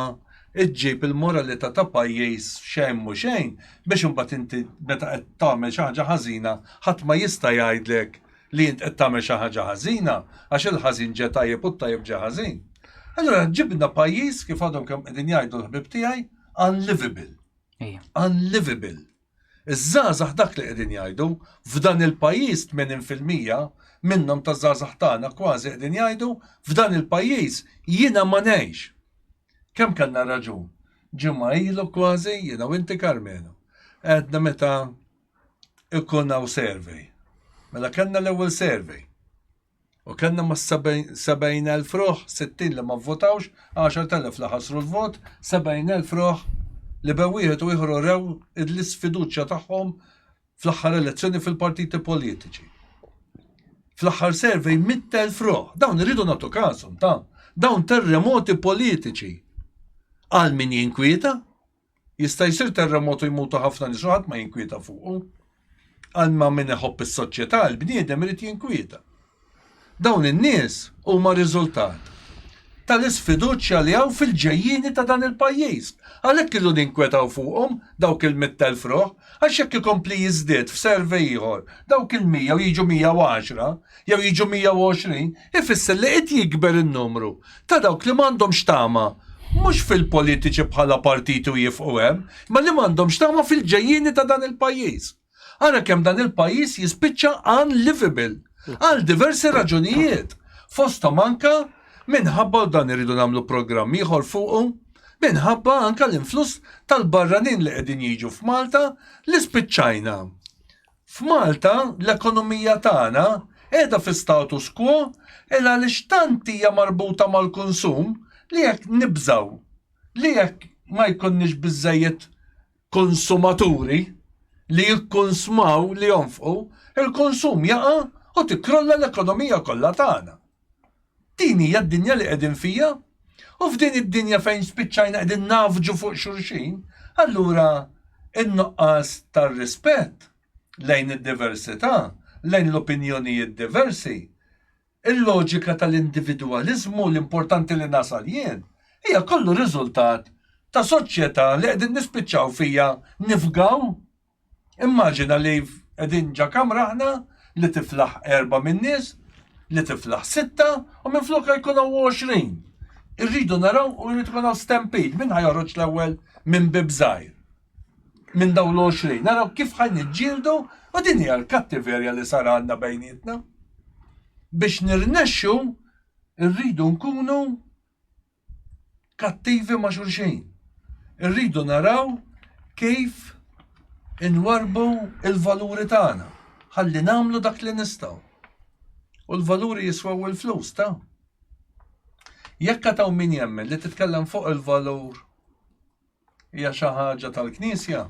iġġib il-moralità ta' pajjiż xejn mhu xejn biex imbagħad inti meta qed tagħmel xi ħaġa ħażina ħadd ma jista' jgħidlek li int qed tagħmel xi ħaġa ħażina għax il-ħażin ġie tajjeb u t-tajjeb ġie ħażin. Allura ġibna pajjiż kif għadhom kemm qegħdin jgħidu l-ħbib tiegħi unlivable. Unlivable. Iż-żgħażagħ dak li qegħdin jgħidu f'dan il-pajjiż 80% minnhom taż-żgħażagħ tagħna kważi qegħdin jgħidu f'dan il-pajjiż jiena ma ngħix. Kemm kellna raġun? Ġimgħa ilu kważi jiena u inti Karmenu. Għedna meta ikun hawn survey. Mela kellna l-ewwel survey. U kellna ma' 70,000 ruħ, 60 li ma vvotawx, 10,000 li ħasru l-vot, 70,000 ruħ li bewieħed u ieħor rew l-isfiduċja tagħhom fl-aħħar elezzjoni fil-partiti politiċi. Fl-aħħar survey 100,000 ruħ. Dawn iridu nagħtu każhom ta' dawn terremoti politiċi. Għal min jinkwieta? Jista' jsir terremotu jmutu ħafna nies ħadd ma jinkwieta fuqu. Għal ma min iħobb is-soċjetà l-bniedem irid jinkwieta. Dawn in-nies huma riżultat tal-isfiduċja li hawn fil-ġejjieni ta' dan il-pajjiż. Għalhekk irridu ninkwetaw fuqhom dawk il-100,000 ruħ, għax jekk ikompli jiżdied f'servej ieħor dawk il-100 jew jiġu 110 jew jiġu 120, ifisser li qed jikber in-numru ta' dawk li m'għandhomx tama mhux fil-politiċi bħala partitu jifqu hemm, ma li m'għandhomx tama fil-ġejjieni ta' dan il-pajjiż. Ara kemm dan il-pajjiż jispiċċa unlivable għal diversi raġunijiet. Fosthom anka minħabba dan iridu nagħmlu programm ieħor fuqu, minħabba anka l-influss tal-barranin li qegħdin jiġu f'Malta li spiċċajna. F'Malta l-ekonomija tagħna qiegħda fi status quo il għaliex tant hija marbuta mal-konsum li jekk nibżaw, li jekk ma jkunniex biżżejjed konsumaturi li jikkonsmaw li jonfqu, il-konsum jaqa' u tikrolla l-ekonomija kollha tagħna. Din hija d-dinja li qegħdin fija, u f'din id-dinja fejn spiċċajna qegħdin nafġu fuq xulxin, allura in-nuqqas tar-rispett lejn id-diversità, lejn l-opinjonijiet diversi, il-loġika tal-individualizmu l-importanti li nasal jien, hija kollu riżultat ta' soċjetà li qegħdin nispiċċaw fija nifgaw. Immaġina li qegħdin ġa kamra aħna li tiflaħ 4 min-nies, li tiflaħ 6 u minflok jkun hawn 20. Irridu naraw u jrid ikun hawn stampede min ħajħroġ l-ewwel minn bib żgħir. Minn dawn l-20. Naraw kif ħajn niġġieldu u din hija l-kattiverja li sar għandna bejnietna. Biex nirnexxu irridu nkunu kattivi ma' xulxin. Irridu naraw kif inwarbu il-valuri tagħna. Ħalli nagħmlu dak li nistgħu. U l-valuri jiswaw il-flus ta'. Jekk taw min jemmen li titkellem fuq il-valur hija xi ħaġa tal-Knisja,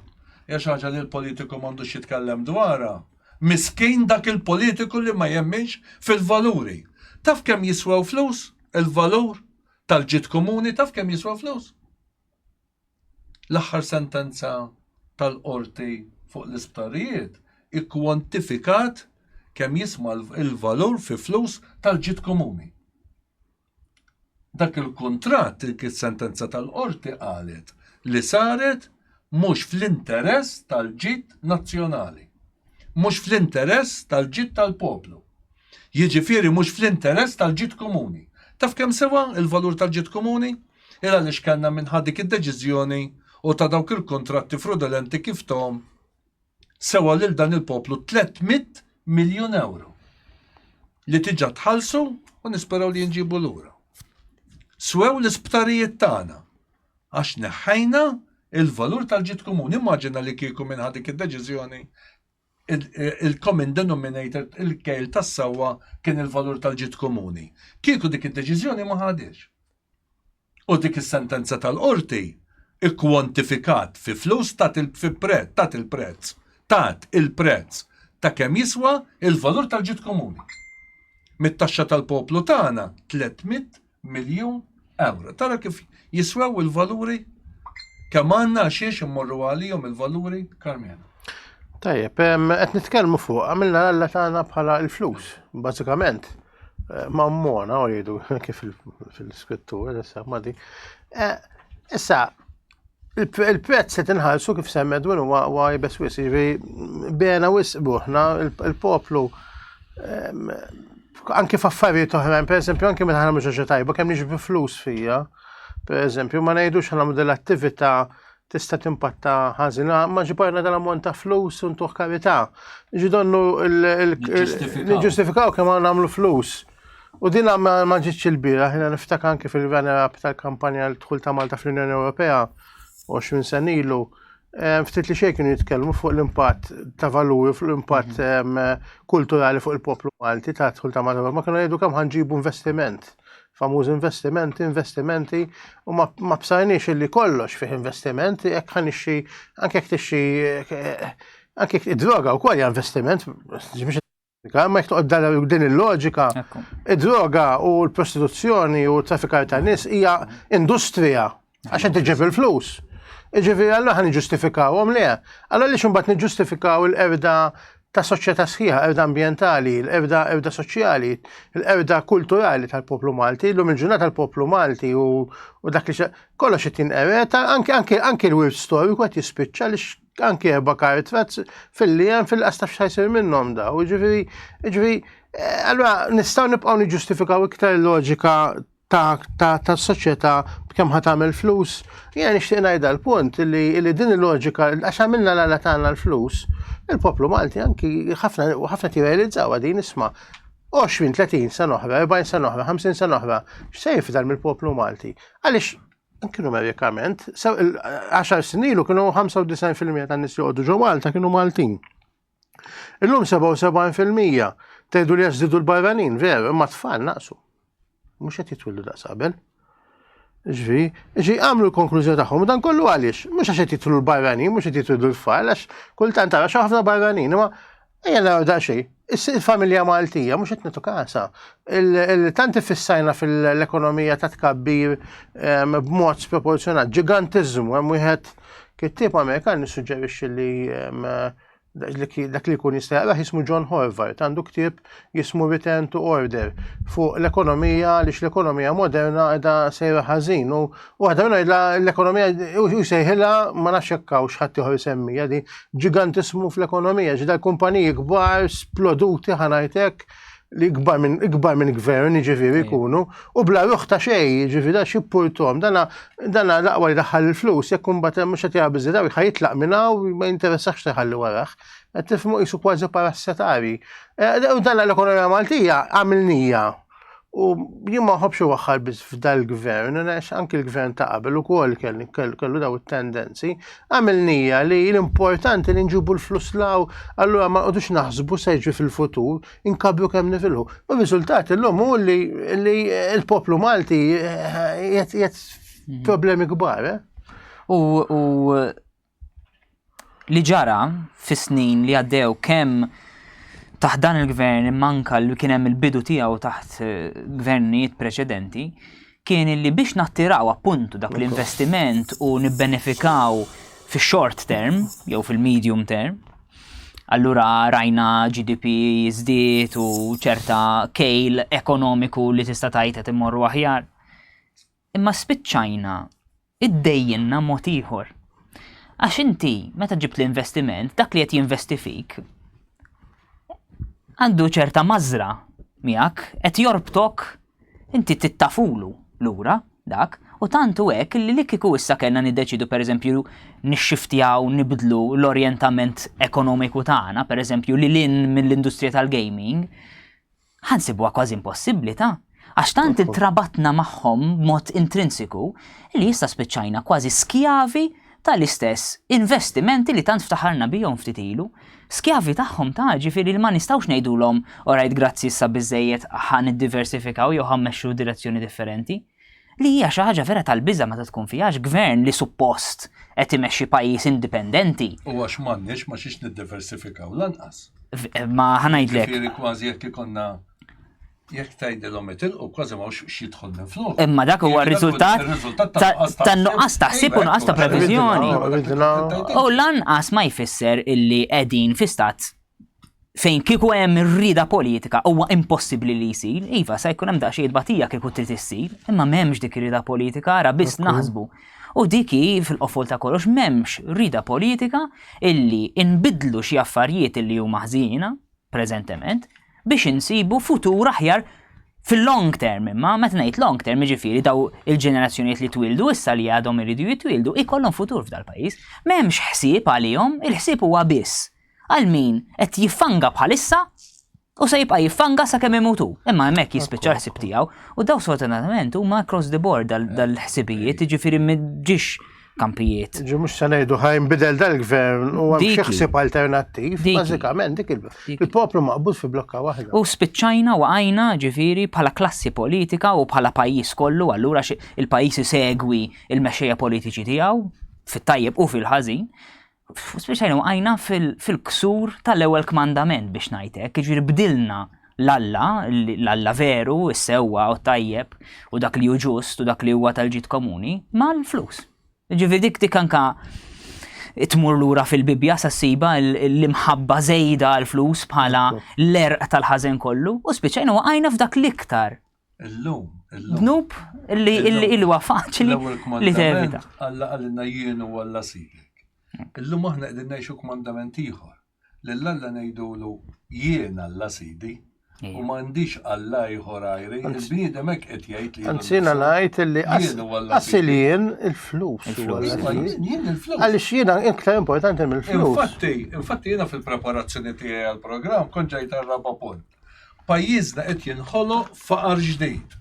hija xi ħaġa li l-politiku m'għandux jitkellem dwarha. Miskin dak il-politiku li ma jemminx fil-valuri. Taf kemm jiswaw flus? Il-valur tal-ġid komuni taf kemm jiswaw flus? L-aħħar sentenza tal-qorti fuq l-isptarijiet ikkwantifikat kemm jisma il-valur fi flus tal-ġid komuni. Dak il-kuntratt il-sentenza tal-qorti qalet li saret mhux fl-interess tal-ġid nazzjonali. Mhux fl-interess tal-ġid tal-poplu. Jiġifieri mhux fl-interess tal-ġid komuni. Taf kemm sewa il-valur tal-ġid komuni? Għaliex kellna minħad dik id-deċiżjoni u ta' dawk il-kontratti fraudolenti kif tom sewa lil dan il-poplu 300 miljun euro li tiġa tħallsu u nisperaw li jinġibu lura. Swew l-isptarijiet tagħna għax neħħajna il-valur tal-ġid komuni. Immaġina li kieku minn dik id-deċiżjoni il-common denominator, il-kejl tas-sewwa kien il-valur tal-ġid komuni. Kieku dik id-deċiżjoni ma ħadix. U dik is-sentenza tal-qorti ikkwantifikat fi flus tat il-prezz ta' kemm jiswa il-valur tal-ġid komuni. Mit-taxxa tal-poplu tagħna 300 miljun euro. Tara kif jiswew il-valuri kemm għandna xiex immorru għalihom il-valuri Carmena. Tajjeb, qed nitkellmu fuq, għamilna l-alla tagħna bħala l-flus, bażikament. Mammona uridu kif fil-skrittura, issa ma di. Issa, il-prezz se tinħallsu kif semmed win huwa jibes wis, bena wis buħna il-poplu anke f'affarijiet oħrajn, pereżempju anke meta ħanagħmlu xi tajba kemm niġbru flus fija, pereżempju ma ngħidux ħanagħmlu dell-attività tista' timpatta ħażina, ma ġibarna dal-ammont ta' flus u ntuħ karità. Ġidonnu niġġustifikaw kemm nagħmlu flus. U din ma ġietx il-bira, ħina niftakar anke fil-runner-up tal-kampanja l-dħul ta' Malta fl-Unjoni Ewropea 20 sen ilu, ftit li xejn kienu jitkellmu fuq l-impatt ta' valuri, fuq l-impatt kulturali fuq il-poplu Malti ta' dħul ta' Malta. Ma kienu jgħidu kemm ħanġibu investiment. Famuż investimenti, u ma bsarniex illi kollox fih investimenti, jekk ħanixxi, anke jekk tixxi, anke id-droga wkoll hija investiment, ma jekk toqgħod din il-loġika, id-droga u l-prostituzzjoni u t-traffikar ta' nies hija industrija għax qed tiġib il-flus. Ġifieri allura ħan niġġustifikawhom le. Allura li x'imbagħad niġġustifikaw il-qerda ta' soċjetà sħiħa, qerda ambjentali, l-qerda soċjali, l-qerda kulturali tal-poplu Malti, l-lum il-ġurnata tal-poplu Malti u dak li kollox qed jinqeret, anke l-wirt storiku qed jispiċċa li anke erba' karitrat fil-liem fil-qastaf x'ħajsir minnhom da. U ġifieri, allura nistgħu nibqgħu niġġustifikaw iktar il-loġika ta' soċjetà kemm ħadd tagħmel flus. Jiena nixtieq ngħidha l-punt li din il-loġika għax għamilna l-għala tagħna l-flus, il-poplu Malti anki ħafna tirrealizzaw din isma' 20, 30 sena oħra, 40 sena oħra, 50 sena oħra, x'se jifdal mill-poplu Malti? Għaliex anki numerikament, 10 snin ilu kienu 95% tan-nies li jqogħdu ġew Malta kienu Maltin. Illum 77% tgħidu li żdiedu l-barranin, veru, imma tfal naqsu. Mhux qed jitwildu daqs qabel. Ġifieri għamlu l-konklużjoni tagħhom dan kollu għaliex, mhux għax qed jitlu l-barranin, mhux qed jitwildu l-tfal, għax kultant tara xi ħafna barranin, imma ejja naraw daqsxejn. Il-familja Maltija mhux qed nagħtu kasa. Tant ifissajna fil-ekonomija ta' tkabbir b'mod sproporzjonat, ġigantiżmu hemm wieħed kittieb Amerikan nissuġġerixxi li dak li jkun jista' jaqrah jismu John Horvath, għandu ktieb jismu Return to Order fuq l-ekonomija għaliex l-ekonomija moderna qiegħda sejra ħażin u waħda minnha l-ekonomija jsejħilha ma nafx hekk hawn x'ħadd ieħor isemmija di ġigantismu fl-ekonomija, ġida kumpaniji kbar sploduti ħanajtek li ikbar minn gvern jiġifieri jkunu u bla ruħ ta' xejn jiġifieri xi purtom dana l-aqwa li daħħal il-flus jekk imbagħad mhux qed jara biżżejjed ħajitlaq minn hawn ma jinteressax tħalli warah. Qed tifhmu qisu kważi parassetari. U dan l-ekonomija Maltija għamilnija. U jien ma nħobbx waħħal biss f'dal gvern, għax anke l-gvern ta' qabel ukoll kellu daw it-tendenzi, għamilnija li l-importanti li nġibu l-flus law, allura ma nqogħdux naħsbu se jiġri fil-futur, inkabru kemm nifilħu. U r-riżultat illum hu li l-poplu Malti qed problemi kbar. U li ġara fis-snin li għaddew kemm taħt dan il-gvern manka li kien hemm il-bidu tiegħu taħt gvernijiet preċedenti kien li biex nattiraw appuntu dak l-investiment u nibbenefikaw fix-short term jew fil-medium term. Allura rajna GDP jiżdied u ċerta kejl ekonomiku li tista' tgħid qed immorru aħjar. Imma spiċċajna iddejjinna mod ieħor. Għax inti meta ġibt l-investiment dak li qed jinvesti fik għandu ċerta mażra miegħek qed jorbtok inti tittafulu lura dak u tantu hekk li kieku issa kellna niddeċidu pereżempju nixxiftjaw nibdlu l-orjentament ekonomiku tagħna, pereżempju lil mill-industrija tal-gaming, ħansibuha kważi impossibbli ta' Għax tant trabatna magħhom b'mod intrinsiku li issa spiċċajna kważi skjavi tal-istess investimenti li tant ftaħarna bihom ftit ilu. Skjavi tagħhom ġifieri li ma nistgħux ngħidulhom orajt grazzi issa biżejjed ħan iddiversifikaw jew ħammexxu direzzjoni differenti. Li hija xi ħaġa vera tal-biża ma tkun fihax gvern li suppost qed imexxi pajjiż indipendenti. U għax m'għandniex ma xiex niddiversifikaw lanqas. Ma ħanajdlek. Ġifieri kważi jekk ikonna jekk tgħidilhom itilqu kważi ma x'jidħol minn flok. Imma dak huwa r-riżultat tan-nuqqas ta' ħsieb u nuqqas ta' previżjoni. U lanqas ma jfisser illi qegħdin fi stat fejn kieku hemm ir-rida politika huwa impossibbli li jsir, iva se jkun hemm daqsxejn batija kieku trid issir, imma m'hemmx dik ir-rida politika ara biss naħsbu. U diki fil-qofol ta' kollox m'hemmx rida politika illi inbidlu xi affarijiet illi huma ħżiena preżentement biex insibu futur aħjar fil-long term, imma meta ngħid long term jiġifieri daw il-ġenerazzjonijiet li twildu issa li għadhom iridu jitwildu ikollhom futur f'dal pajjiż, m'hemmx ħsieb għalihom, il-ħsieb huwa biss għal min qed jiffanga bħalissa u se jibqa' jiffanga sakemm imutu. Imma hemmhekk jispiċċa l-ħsieb tiegħu u daw sfortunatament huma across the board dal-ħsibijiet, jiġifieri m'ġiex kampijiet. Mhux se ngħidu ħajnbidel dal-gvern u hemm xi ħsieb alternattiv, bażikament dik il-poplu maqbud fi blokka waħda. U spiċċajna waqajna ġifieri bħala klassi politika u bħala pajjiż kollu allura il-pajjiż isegwi il-mexxejja politiċi tiegħu fit-tajjeb u fil-ħażin. Speċajna għajna fil-ksur tal-ewwel kmandament biex ngħidlek, jiġifieri bdilna l-Alla veru, is-sewwa u tajjeb u dak li hu ġust u dak li huwa tal-ġid komuni mal-flus. Jiġifieri dik anke tmur lura fil-Bibja sassiba l-imħabba żejda l-flus bħala l-erq tal-ħażen kollu u speċajna għajna f'dak l-iktar. Illum. Dnub illi huwa faċli li tevita. Alla għalina jien u Alla sidek. Illum aħna qegħdin ngħixu kmandament ieħor. Lill-Alla ngħidulu jien Alla sidi u m'għandix Alla ieħor għajri, il-bniedem hekk qed jgħid li. Anzina ngħid li qasil jien il-flus. Jien il-flus. Għaliex jiena iktar importanti mill-flus. Infatti jiena fil-preparazzjoni tiegħi għall-programm kont ġejt ar-raba punt. Pajjiżna qed jinħoloq faqar ġdid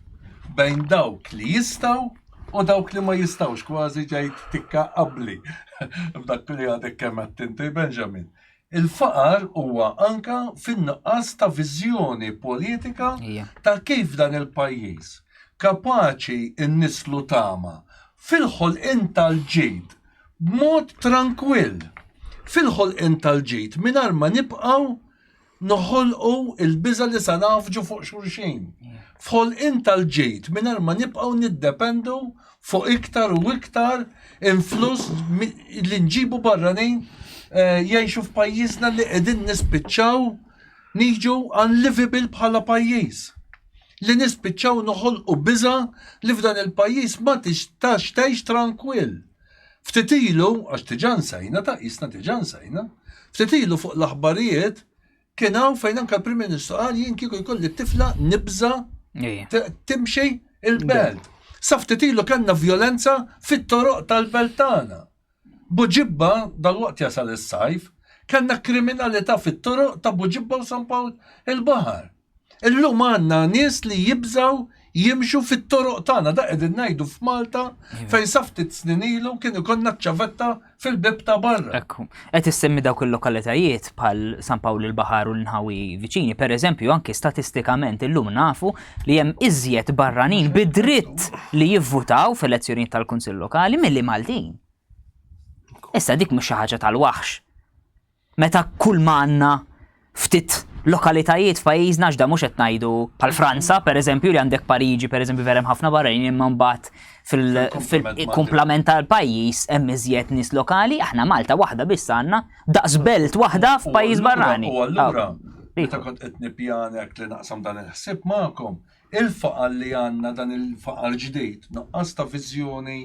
bejn dawk li jistgħu u dawk li ma jistawx kważi ġejt tikka qabli f'dak li għadek kemm qed inti Benjamin. Il-faqar huwa anka fin-nuqqas ta' viżjoni politika ta' kif dan il-pajjiż kapaċi nnislu tama fil-ħolqien tal-ġid b'mod tranquill. Fil-ħolqien tal-ġid mingħajr ma nibqgħu noħolqu il-biża li se nafġu fuq xulxin. F'ħolqien tal-ġid mingħajr ma nibqgħu niddependu fuq iktar u iktar influss li nġibu barranin jgħixu f'pajjiżna li qegħdin nispiċċaw niġu unlivable bħala pajjiż. Li nispiċċaw noħolqu biża li f'dan il-pajjiż ma tistax tgħix tranquill. Ftit ilu għax tiġansajna ta' isna tiġansajna, ftit ilu fuq l-aħbarijiet kien hawn fejn anke l-Prim Ministru qal jien kieku jkolli t-tifla nibża timxi il-belt. Sa ftit ilu kellna vjolenza fit-toroq tal-belt tagħna. Buġibba dal-waqt jasal is-sajf, kellna kriminalità fit-toroq ta' Buġibba u San Pawl il-Baħar. Illum għandna nies li jibżaw jimxu fit-toroq tagħna, da qegħdin ngħidu f'Malta fejn sa ftit snin ilu kienu konna ċavetta fil-bib ta' barra. Ekku, qed issemmi dawk il-lokalitajiet bħal San Pawl il-Baħar u l-Nħawi viċini, pereżempju anke statistikament illum nafu li hemm iżjed barranin bid-dritt li jivvutaw f'elezzjonijiet tal-Kunsill Lokali milli Maltin. Issa dik mhux xi ħaġa tal-waħx. Meta kull ma għandna ftit lokalitajiet f'pajjiżna x'da mhux qed ngħidu bħal Franza pereżempju li għandek Pariġi pereżempju vera hemm ħafna barranin imma mbagħad fil-kumplament tal-pajjiż hemm iżjed nies lokali, aħna Malta waħda biss għandna daqs belt waħda f'pajjiż barrani. U allura meta kont qed nippjanek li naqsam dan il-ħsieb magħkom, il-faqar li għandna dan il-faqar ġdid, noqqas ta' viżjoni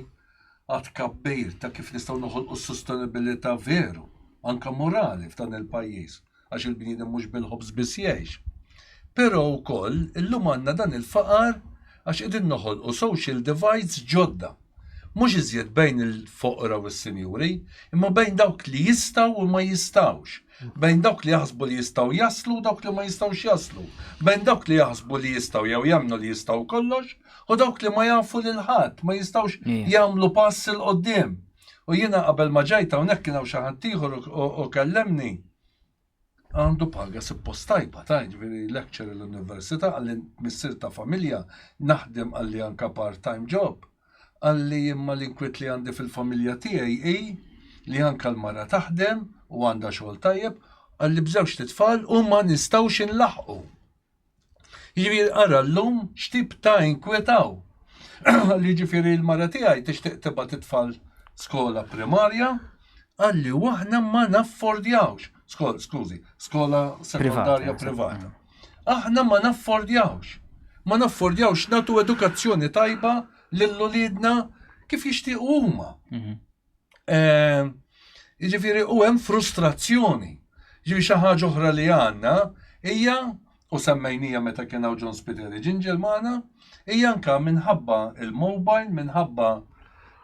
għad kabbir ta' kif nistgħu noħolqu s-sostenibilità veru, anke morali f'dan il-pajjiż. Għax il-bniedem mhux bil-ħobż biss jgħix. Però wkoll illum għandna dan il-faqar għax qegħdin noħolqu social divides ġodda. Mhux iżjed bejn il-foqra u s-sinjuri, imma bejn dawk li jistgħu u ma jistgħux. bejn dawk li jaħsbu li jistgħu jaslu u dawk li ma jistgħux jaslu. Bejn dawk li jaħsbu li jistgħu jew jagħmlu li jistgħu kollox u dawk li ma jafu lil ħadd, ma jistgħux jagħmlu pass il qoddim. U jiena qabel ma ġejt hawnhekk kien hawn xi ħadd ieħor u kellemni. Għandu paga suppost tajba, ġifieri lecturer l-università għalli missier ta' familja naħdem għalli anka part-time job. Għalli imma l-inkwiet li għandi fil-familja tiegħi li anka l-mara taħdem u għandha xogħol tajjeb, għalli bżewġ titfal u ma nistgħux inlaħqu. Jiġifieri ara llum x'tip ta' inkwetaw. Għalli ġifieri l-mara tiegħi tixtieq tibgħat titfal skola primarja, għalli waħna ma naffordjawx. Skola sekundarja privata. Aħna ma naffordjawx. Ma naffordjawx nagħtu edukazzjoni tajba lill-ulidna kif jixtiequ huma. Jiġifieri u hemm frustrazzjoni. Jiġifieri xi ħaġa oħra li għandna hija u semmejnija meta kien hawn John Spiteri ġinġel magħna, hija anke minħabba il-mobile, minħabba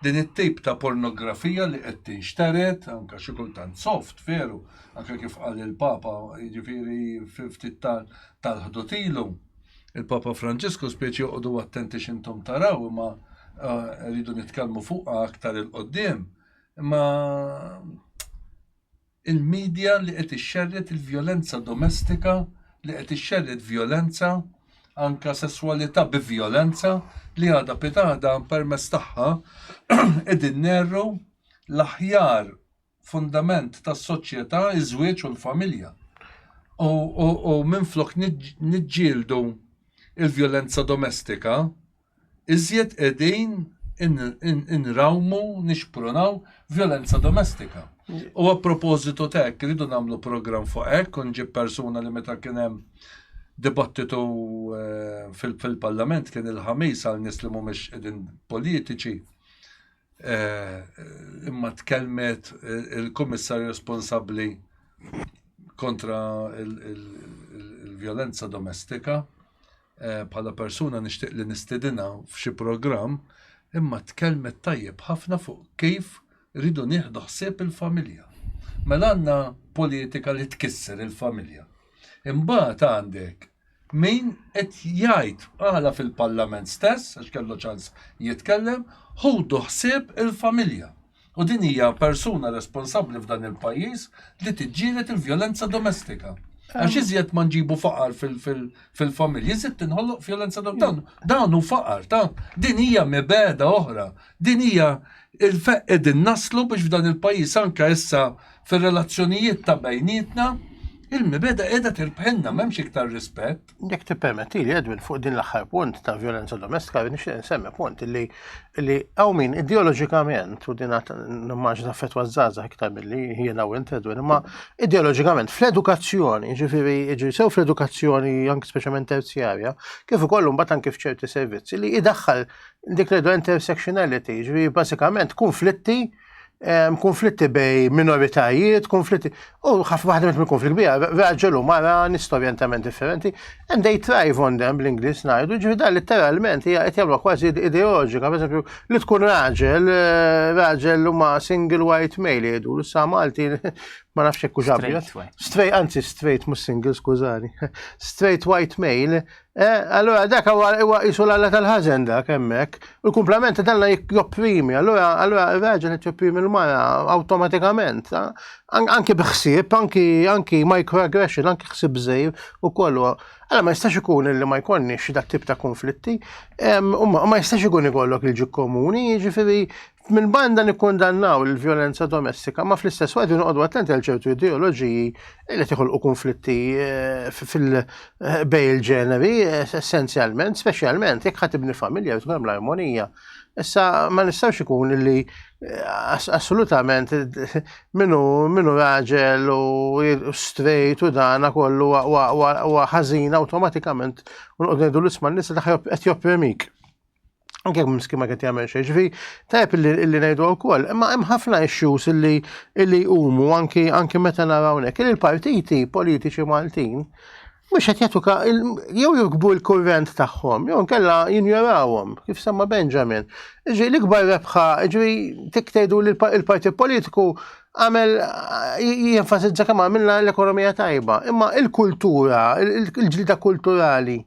din it-tip ta' pornografija li qed tinxteret, anke xi kultant soft, veru, anke kif qal il-Papa, jiġifieri ftit tal-ħdut ilu. Il-Papa Franġisku speċi joqogħdu attenti x'intom taraw, imma rridu nitkellmu fuqha aktar il-qoddim. Imma il-medja li qed ixxerret il-vjolenza domestika, li qed ixxerret vjolenza, anka sessualità bi vjolenza li għadha pitada permezz tagħha qegħdin nerru l-aħjar fundament tas-soċjetà iż-żwieġ u l-familja. U minflok niġġieldu il-vjolenza domestika, iżjed qegħdin inrawmu, nixprunaw vjolenza domestika. U a propositu ta' hekk iridu nagħmlu programm fuq hekk u nġib persuna li meta kien hemm dibattitu fil-parlament kien il-ħamis għal nies li mhumiex qegħdin politiċi. Imma tkellmet il-kummissarju responsabbli kontra il-vjolenza domestika bħala persuna nixtieq li nistedina f'xi programm, imma tkellmet tajjeb ħafna fuq kif rridu nieħdu ħsieb il-familja. Mela għandna politika li tkisser il-familja. Imbagħad għandek min qed jgħid aħla fil-Parlament stess, għax kellu ċans jitkellem, ħudu ħsieb il-familja. U din hija persuna responsabbli f'dan il-pajjiż li tiġġieled il-vjolenza domestika. Għax iżjed ma nġibu faqar fil-familja, iżjed tinħolloq vjolenza domestika. Dan hu faqar, din hija mibeda oħra, din hija il-feq qegħdin naslu biex f'dan il-pajjiż anke issa fir-relazzjonijiet ta' bejnietna il-mibeda qiegħda tirbħilna m'hemmx iktar rispett. Jekk tippermetti li Edwin fuq din l-aħħar punt ta' violenza domestika nixtieq insemmi punt li hawn min ideoloġikament u din nimmaġina fetwa żgħażagħ iktar milli jiena u int Edwin, imma ideoloġikament fl-edukazzjoni, jiġifieri sew fl-edukazzjoni anke speċjalment terzjarja, kif ukoll mbagħad anke f'ċerti servizzi li idaħħal dik l-intersectionality, jiġifieri bażikament konflitti bej minoritajiet, konflitti, u ħafna waħda minn konflitt bija, raġel u mara nistorjentament differenti, and they thrive on them bl-Inglis ngħidu, ġifieri dan literalment hija qed jagħmlu kważi ideoloġika, pereżempju li tkun raġel huma single white male jgħidu, sa Malti ma nafx hekk ġabjat. Straight mhux single, skużani. Straight white male. Allora dak huwa qisu l-alla tal-ħażen dak hemmhekk. U l-kumplament dan jopprimi, allura ir-raġel qed jopprimi l-mara awtomatikament. Anki biħsieb, anki microaggression, anki ħsieb żejr u kollu. Allora ma jistax ikun li ma jkollniex dak tip ta' konflitti, u ma jistax ikun ikollok il-ġi komuni, jiġifieri minn banda nikkundannaw il-vjolenza domestika, ma fl-istess waqt noqogħdu attenti għal ċertu ideoloġiji li tiħolqu konflitti bej il-ġeneri essenzjalment, speċjalment jekk ħadd tibni familja u tkun l-armonija. Issa ma nistgħux ikun li assolutament minnu raġel u straight u dana kollu u ħażin awtomatikament u noqogħdu ngħidu l-isma' n-nies li qed jopprimik. Anke miskin ma qed jagħmel xejn, ġifieri tajjeb illi ngħidu wkoll, imma hemm ħafna issues illi humu anke meta naraw hekk il-partiti politiċi Maltin mhux qed jagħtu jew jikbu l-kurrent tagħhom, jew nkella jinjorawhom, kif semma Benjamin. Ġifieri l-ikbar rebħa, ġifieri tgħidu li l-partit politiku għamel jenfasizza kemm għamilna l-ekonomija tajba, imma il-kultura, il-ġlida kulturali,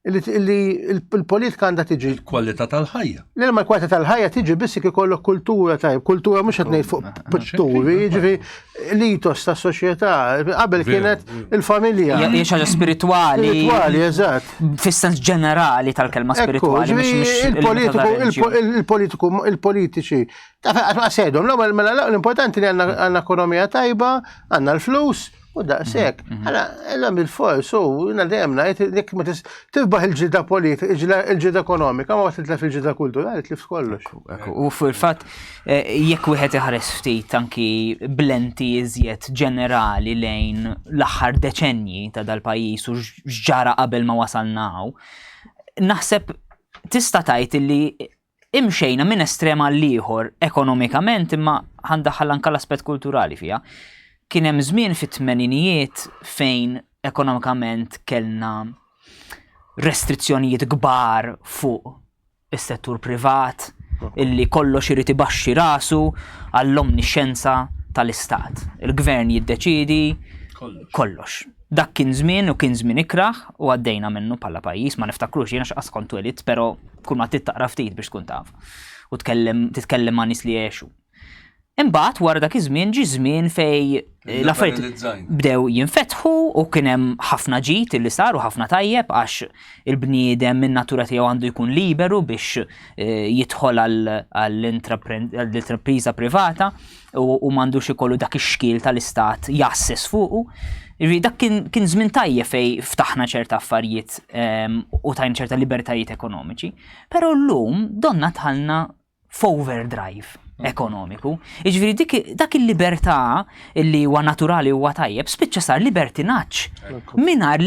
li il-politika għandha tiġi. Il-kwalità tal-ħajja. L-ilma l-kwalità tal-ħajja tiġi biss jekk ikollok kultura tajb, kultura mhux qed ngħid fuq pitturi, jiġifieri l-itos tas-soċjetà, qabel kienet il-familja. Hija xi ħaġa spiritwali. Spiritwali, eżatt. Fis-sens ġenerali tal-kelma spiritwali. Il-politiċi, ma sedhom, l-importanti li għandna ekonomija tajba, għandna l-flus, u daqshekk. Għalla bil-fors, jina dejjem ngħid jekk ma tifbaħ il-ġida politika, il-ġida ekonomika, ma titlef il-ġida kulturali, tlif kollox. U fil-fatt, jekk wieħed iħares ftit anki blenti iżjed ġenerali lejn l-aħħar deċenji ta' dal-pajjiż u x'ġara qabel ma wasalnaw, naħseb tista' tgħid li imxejna minn estrema l-ieħor ekonomikament imma ħandaħħal anke l-aspett kulturali fiha. Kien hemm żmien fit-tmeninijiet fejn ekonomikament kellna restrizzjonijiet kbar fuq is-settur privat illi kollox irid ibaxxi rasu għall-omnixxenza tal-istat. Il-gvern jiddeċiedi kollox. Dak kien żmien u kien żmien ikraħ u għaddejna minnu bħala pajjiż, ma niftakrux jiena x'qas kont twelid, però kull ma tittaqra ftit biex tkun taf u titkellem ma' nies li jgħixu. Imbagħad wara dak iż-żmien ġie żmien fej l-affarijiet bdew jinfetħu u kien hemm ħafna ġid li sar u ħafna tajjeb għax il-bniedem min-natura tiegħu għandu jkun liberu biex jidħol għall-intrapriża privata u m'għandux ikollu dak ix-xkiel tal-istat jassess fuqu. Dak kien żmien tajjeb fej ftaħna ċerta affarijiet u tajna ċerta libertajiet ekonomiċi, però llum donna tħallna f'overdrive ekonomiku. Jiġifieri dak il-libertà li huwa naturali huwa tajjeb spiċċa sar libertinaġġ mingħajr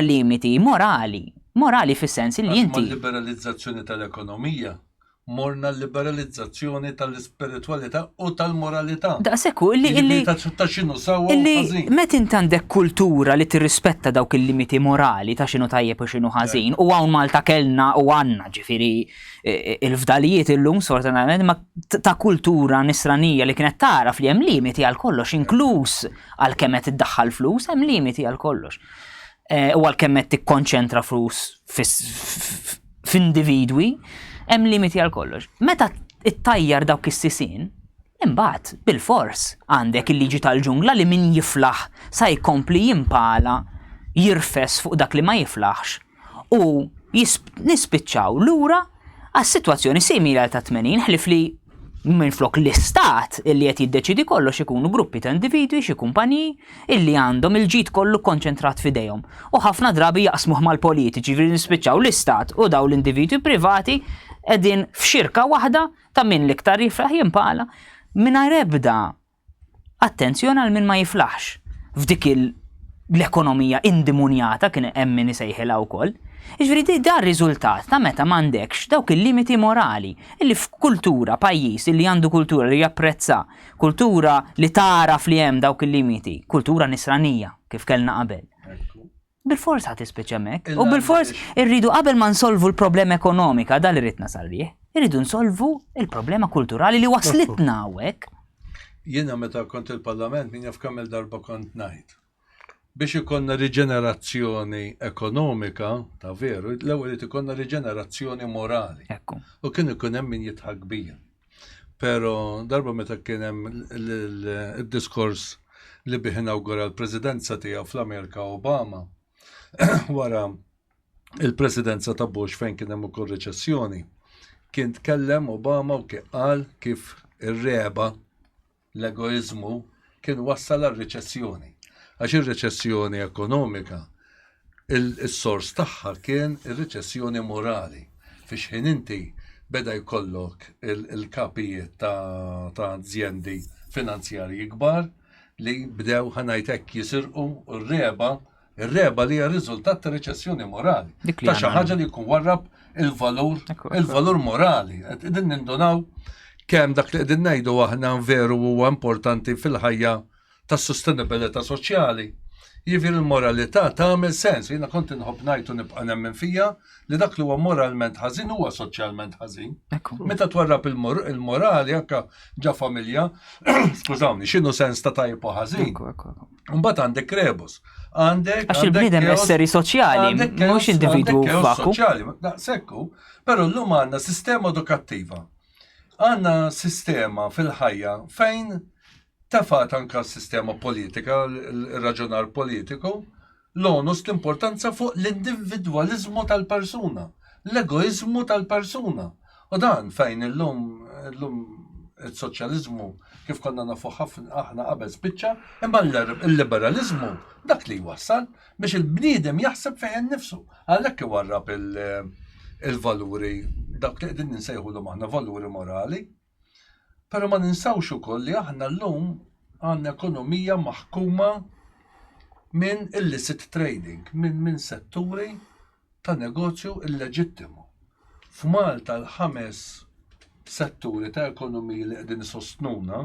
limiti morali fis-sens li inti. Mal-liberalizzazzjoni tal-ekonomija morna l-liberalizzazzjoni tal-ispiritualità u tal-moralità. Daqshekk illi ta' x'inhu sewwa ħażin. Meta inti għandek kultura li tirrispetta dawk il-limiti morali ta' x'inhu tajjeb u x'inhu ħażin u hawn Malta kellna u għandna ġifieri il-fdalijiet illum sfortunatament ma ta' kultura nisranija li kienet taraf li hemm limiti għal kollox, inkluż għal kemm qed iddaħħal flus, hemm limiti għal kollox. U għal kemm qed tikkonċentra flus f'individwi, hemm limiti għal kollox. Meta ittajjar dawk is-sisin, imbagħad bil-fors għandek il-liġi tal-ġungla li min jiflaħ sa jkompli jimpala jirfes fuq dak li ma jiflaħx u nispiċċaw lura għas-sitwazzjoni simili għal ta' 80 ħlif li minflok l-istat illi qed jiddeċidi kollox ikunu gruppi ta' individwi xi kumpaniji illi għandhom il-ġid kollu konċentrat f'idejhom. U ħafna drabi jaqsmuh mal-politiċi ġifieri nispiċċaw l-istat u daw l-individwi privati qegħdin f'xirka waħda ta' min l-iktar jiflaħ jimpala mingħajr ebda attenzjoni għal min ma jiflaħx f'dik l-ekonomija indimunjata kien hemm min isejħilha wkoll. Jiġifieri da r-riżultat ta' meta m'għandekx dawk il-limiti morali illi f'kultura pajjiż illi għandu kultura li japprezza, kultura li taraf li hemm dawk il-limiti, kultura nisranija kif kellna qabel. Bil-fors ħadd tispiċċa hemmhekk u bil-fors irridu qabel ma nsolvu l-problema ekonomika dan li rid nasal lih, irridu nsolvu il-problema kulturali li waslitna hawnhekk. Jiena meta kont il-Parlament min jaf kemm darba kont ngħid. Biex ikonna riġenerazzjoni ekonomika, ta' veru, l-ewwel irid ikonna riġenerazzjoni morali. U kien ikun hemm min jitħak bija. Però darba meta kien hemm il-diskors li bih inawgura l-presidenza tiegħu fl-Amerika Obama wara il-presidenza ta' Bush fejn kien hemm ukoll reċessjoni, kien tkellem Obama u qal kif ir-reba l-egoizmu kien wassal għar-reċessjoni. Għax ir-reċessjoni ekonomika, il-sors tagħha kien ir-reċessjoni morali. Fiex ħin inti beda jkollok il-kapijiet ta' azzjendi finanzjarji kbar li bdew ħanajtek jisirqu ir-reba li hija riżultat ta' reċessjoni morali. Ta' xi ħaġa li jkun warrab il-valur morali. Qegħdin nindunaw kemm dak li qegħdin ngħidu aħna veru huwa importanti fil-ħajja tas sostenibilità soċjali. Jifir il-moralità tagħmel sens, jiena kont inħobb ngħid u nibqa' nemmen fija li dak li huwa moralment ħażin huwa soċjalment ħażin. Ekku. Meta twarrab il-morali anke ġa familja, skużawni, x'inhu sens ta' tajjeb u ħażin. Ekku. Mbagħad għandek rebus. Għax il-bniedem esseri soċjali, mhux individwu vaku. Sekku, però llum għandna sistema edukattiva. Għandna sistema fil-ħajja fejn tefat anka s-sistema politika, il-raġunar politiku, l-onus l-importanza fuq l-individualizmu tal-persuna, l-egoizmu tal-persuna. U dan fejn il-lum il-soċjalizmu kif konna nafu aħna qabel spiċċa, imma l-liberalizmu dak li jwassal biex il-bniedem jaħseb fejn nifsu. Għalhekk iwarrab il-valuri, dak li qegħdin ninsejħulhom aħna valuri morali. Pero ma ninsawx ukoll li aħna llum għandna ekonomija maħkuma minn illicit trading, minn setturi ta' negozju illeġittimu. F'Malta l-5 setturi ta' ekonomija li qegħdin isostnuna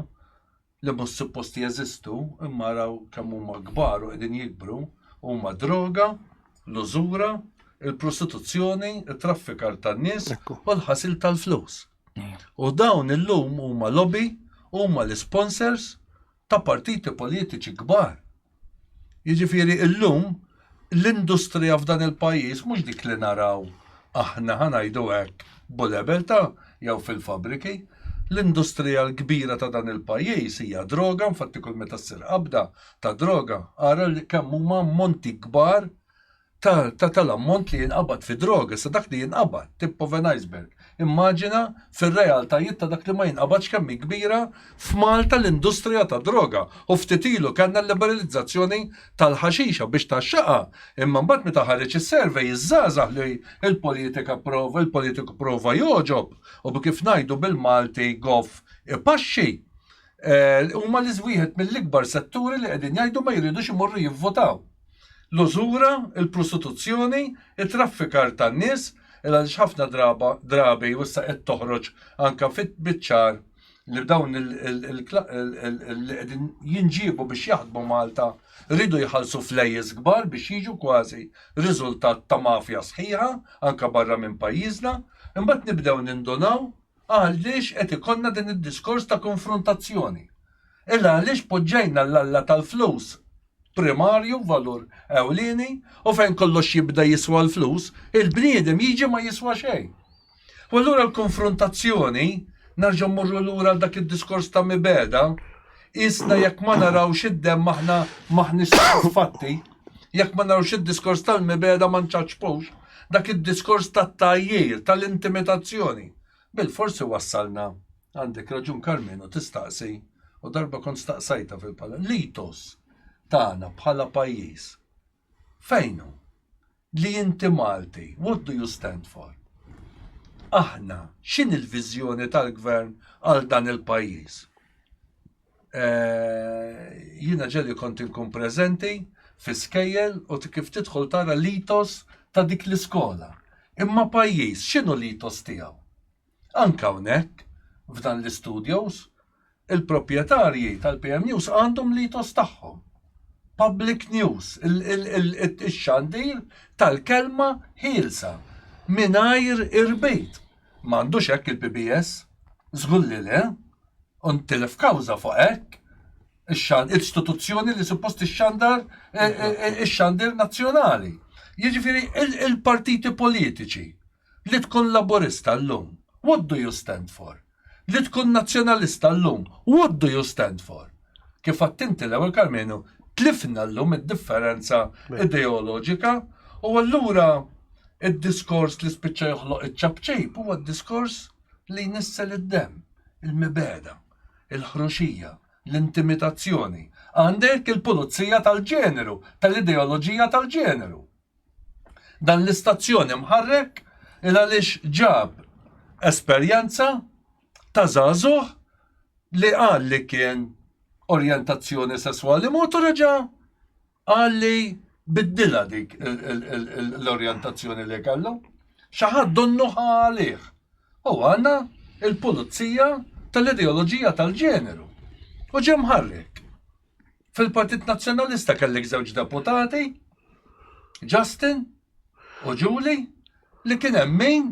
li mhux supposti jeżistu, imma raw kemm huma kbar u qegħdin jikbru, huma droga, l-użura, il-prostituzzjoni, it-traffikar tan-nies u l-ħasil tal-flus. U dawn illum huma lobby, huma l-sponsors ta' partiti politiċi kbar. Jiġifieri illum l-industrija f'dan il-pajjiż mhux dik li naraw aħna ħanajdu hekk bulebel ta' jew fil-fabriki. L-industrija l-kbira ta' dan il-pajjiż hija droga, infatti kull meta ssir qabda ta' droga, ara li kemm huma ammonti kbar tal-ammont li jinqabad fi droga, sa dak li jinqabad, tip of an iceberg. Immaġina fir-realtajiet ta' dak li ma jinqabadx kemm kbira f'Malta l-industrija ta' droga u ftit ilu kellna l-liberalizzazzjoni tal-ħaxixa biex taxxaqa. Imma mbagħad meta ħareġ is-servej iżżgħażagħ li il-politiku prova joġob u kif ngħidu bil-Malti goff ipaxxi. Huma li wieħed mill-ikbar setturi li qegħdin jgħidu ma jridux imorru jivvotaw. L-użura, il-prostituzzjoni, it-traffikar tan-nies, għaliex ħafna drabi wissa qed toħroġ anke fit-biċċar li dawn li qegħdin jinġiebu biex jaħdmu Malta rridu jħallsu flejjes kbar biex jiġu kważi riżultat ta' mafja sħiħa anke barra minn pajjiżna, imbagħad nibdew nindunaw għaliex qed ikollna din id-diskors ta' konfrontazzjoni. Illa għaliex poġġejna l-alla tal-flus primarju, valur ewlieni, u fejn kollox jibda jiswa l-flus, il-bniedem jiġi ma jiswa xejn. U allura l-konfrontazzjoni, narġa' mmorru lura dak id-diskors ta' mibeda, isna jekk ma narawx id-dem maħniex fatti, jekk ma narawx id-diskors tal-mibeda ma nċaċpux, dak id-diskors tat-tajjir, tal-intimidazzjoni. Bil-forsi wassalna, għandek raġun Karmenu, tistaqsi, u darba kont staqsajta fil-pala, litos tagħna bħala pajjiż. Fejnu? Li inti Malti, what do you stand for? Aħna, x'in il-viżjoni tal-gvern għal dan il-pajjiż? Jiena ġeli kont inkun preżenti fi skejjel u kif tidħol tara litos ta' dik l-iskola. Imma pajjiż, x'inhu litos tiegħu? Anke hawnhekk, f'dan l-istudios, il-proprjetarji tal-PM News għandhom litos tagħhom. Public news, il-xandir tal-kelma ħielsa, mingħajr irbejt. M'għandux hekk il-PBS, żgur li le, untilef kawża fuq hekk, istituzzjoni li suppost ix-xandar ix-xandir nazzjonali. Jiġifieri il-partiti politiċi li tkun laburista llum, what do you stand for? Li tkun nazzjonalista llum, what do you stand for? Kif attinti l-ewwel Karmenu, tlifna llum id-differenza ideoloġika u allura id-diskors li spiċċa joħloq iċ-ċabċejb huwa d-diskors li jnissel id-dem, il-mibeda, il-ħruxija, l-intimidazzjoni. Għandek il-pulizija tal-ġeneru, tal-ideoloġija tal-ġeneru. Dan l-istazzjoni mħarrek il-għaliex ġab esperjenza ta' żagħżugħ li qal li kien orjentazzjoni sessuali motu reġa għalli biddila dik l-orjentazzjoni li kellu. Xaħad donnu għalih. U għanna il-pulizija tal-ideoloġija tal-ġeneru. U ġemħarrik. Fil-Partit Nazzjonalista kellek żewġ deputati, Justin u Julie, li kien hemm min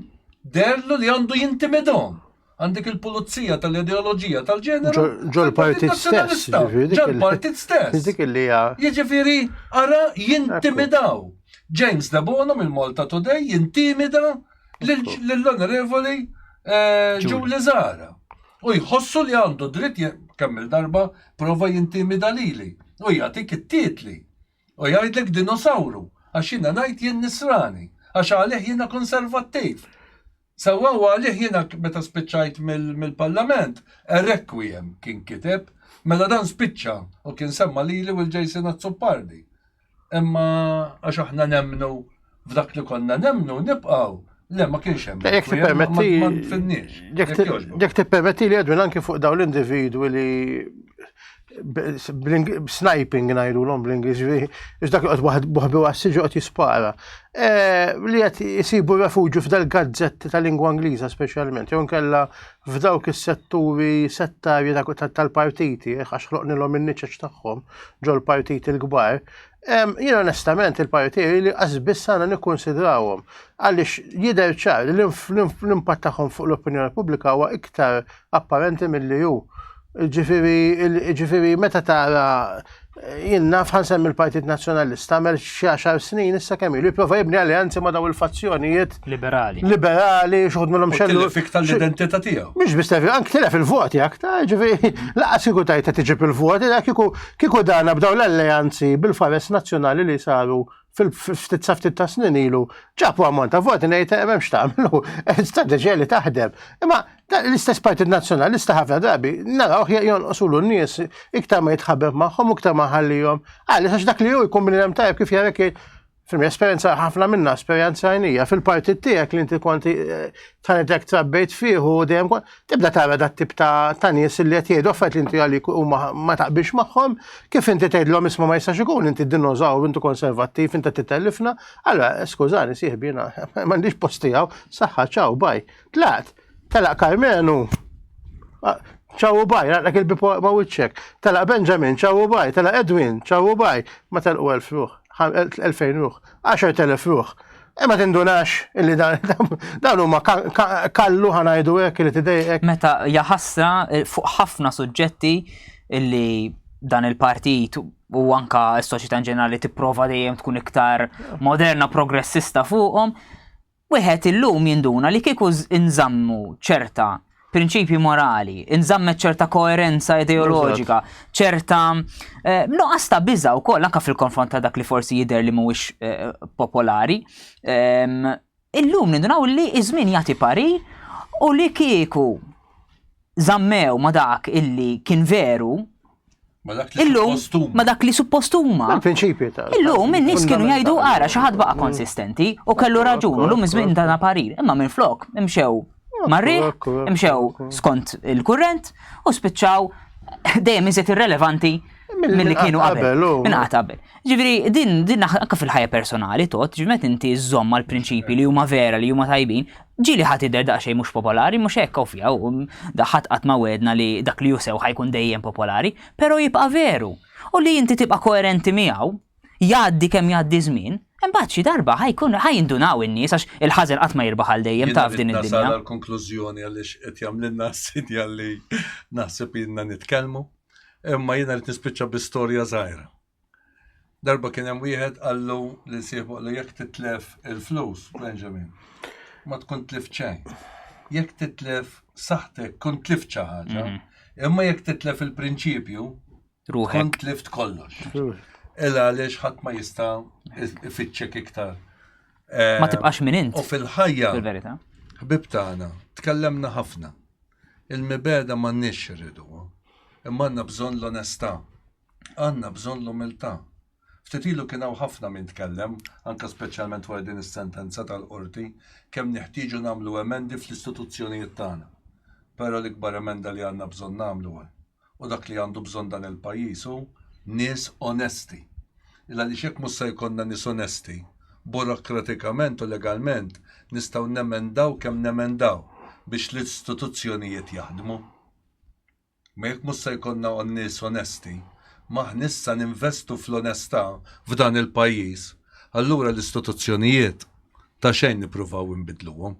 derlu li għandu jintimidhom. Għandek il-pulizija tal-ideoloġija tal-ġeneru. Ġo l-partit stess. Ġo l-partit stess. Dik li hija. Jiġifieri ara jintimidaw. James De Bono mill-Malta Today jintimida lill-onorevoli Julie Zara. U jħossu li għandu dritt kemm il-darba prova jintimida lili. U jagħtik it-titli. U jgħidlek dinosauru. Għax jiena ngħid jien nisrani. Għax għalih jiena konservattiv. Sawa għalih jiena meta spiċċajt mill-Parlament, Requiem kien kiteb, mela dan spiċċa u kien semma lili u l-Jason Azzopardi. Imma għax aħna nemnu f'dak li konna nemnu nibqgħu. Le ma kienx hemm. Jekk tippermetti. Jekk tippermetti li Edwin anke fuq dawn l-individwi li sniping ngħidulhom bl-Ingliż, dak qed waħbi wassiġu qed jispara. Li qed jisibu refuġju f'dal gazzetti tal-lingwa Ingliża speċjalment, jew nkella f'dawk is-setturi settarji tal-partiti, għax ħloqnilhom in-niċeċ tagħhom ġol partiti l-kbar. Jien onestament il-partiti li qasbiss għandna nikkonsidrawhom għaliex jidher ċar li l-impatt tagħhom fuq l-opinjoni pubblika huwa iktar apparenti milli hu. Ġifiri, meta tara jien naf ħansem il-Partit Nazzjonalista għamel xi 10 snin issa kemm ilu jipprova jibni alleanzi ma' daw il-fazzjonijiet liberali, xoħod minnhom xellu. Tilef iktar l-identità tiegħu. Mhux biss anke tilef il-voti aktar, ġifieri laqas kieku tajta tiġib il-voti, kieku dana b'daw l-alleanzi bil-fares nazzjonali li saru ftit ta' snin ilu, ġabu ammont ta' voti ngħid m'hemmx tagħmlu, strateġija li taħdem. Imma l-istess Partit Nazzjonalista ħafna drabi naraw jonqosulu n-nies iktar ma jitħabbeb magħhom u iktar ma ħallihom. Għaliex għax dak li hu jkun minn hemm tajjeb kif jarek esperjenza ħafna minna esperjenza għajnija fil-partit tiegħek li inti konti tanitek trabbejt fih u dejjem tibda tara dat tip ta' nies li qed jgħidu affarijiet li inti għalik u ma taqbilx magħhom, kif inti tgħidlhom isma' ma jistax ikun inti dinożawr inti konservattiv inti titellifna. Allura skużani sieħbi jiena m'għandix post tiegħu, saħħa ċaw baj. Tlaqt, telaq Karmenu. ċawu baj, dak il-bipo ma' wiċċek. Telaq Benjamin, ċawu baj, telaq Edwin, ċawu baj, ma telqu 1000 ruħ. 2000 ruħ, 10,000 ruħ. Ma tindunax illi dan huma kallu ħanajdu hekk li tidejqek. Meta jaħassa fuq ħafna suġġetti illi dan il-partit u anka s-soċjetà ġenerali tipprova dejjem tkun iktar moderna progressista fuqhom, wieħed illum jinduna li kieku inżammu ċerta prinċipji morali, inżammet ċerta koerenza ideoloġika, ċerta nuqqas ta' biża' wkoll anke fil-konfront ta' dak li forsi jidher li mhuwiex popolari. Illum nindunaw li iż-żmien jagħti parir u li kieku żammew ma' dak illi kien veru illum ma dak li suppost huma. Illum in-nies kienu jgħidu ara xi ħadd baqa' konsistenti u kellu raġun illum iż-żmien dana parir, imma minflok imxew marriq, imxew skont il-kurrent u spiċċaw dejjem iżjed irrelevanti milli kienu qabel. Qabel. Ġifieri din anke fil-ħajja personali tot, ġifieri inti żomm mal-prinċipji li huma vera li huma tajbin, ġieli ħadd idher daqsxejn mhux popolari, mhux hekk ovvja u ħadd qatt ma wedna li dak li jusew ħajkun dejjem popolari, però jibqa' veru. U li inti tibqa' koerenti miegħu, jgħaddi kemm jgħaddi żmien, imbagħad xi darba ħajindunaw in-nies għax il-ħażen qatt ma jirbaħ għal dejjem taf din id-dinja. Jiena l-konklużjoni għaliex qed jagħmlilna s-sidja li naħseb inna nitkellmu, imma jiena rid nispiċċa b'istorja żgħira. Darba kien hemm wieħed qallu li sieħbu li jekk titlef il-flus, Benjamin, ma tkun tlif xejn. Jekk titlef saħtek kun tlif xi ħaġa, imma jekk titlef il-prinċipju, tkun tlift kollox. Illa għaliex ħadd ma jista' ifittxek iktar. Ma tibqax minn int. U fil-ħajja, fil-verità. ħbib tagħna, tkellemna ħafna. Il-mibeda m'għandniex irridu, imma għandna bżonn l-onestà, għandna bżonn l-umiltà. Ftit ilu kien hawn ħafna min tkellem, anke speċjalment wara din is-sentenza tal-qorti, kemm neħtieġu nagħmlu emendi fl-istituzzjonijiet tagħna. Però l-ikbar emenda li għandna bżonn nagħmlu u dak li għandu bżonn dan il-pajjiż hu nies onesti. Illa li xek mussa jkonna nies onesti, burokratikament u legalment nistgħu nemendaw kemm nemendaw biex l-istituzzjonijiet jaħdmu. Ma jekk mussa jkonna nies onesti, maħnissa ninvestu fl-onestà f'dan il-pajjiż, allura l-istituzzjonijiet ta' xejn nippruvaw inbidluhom.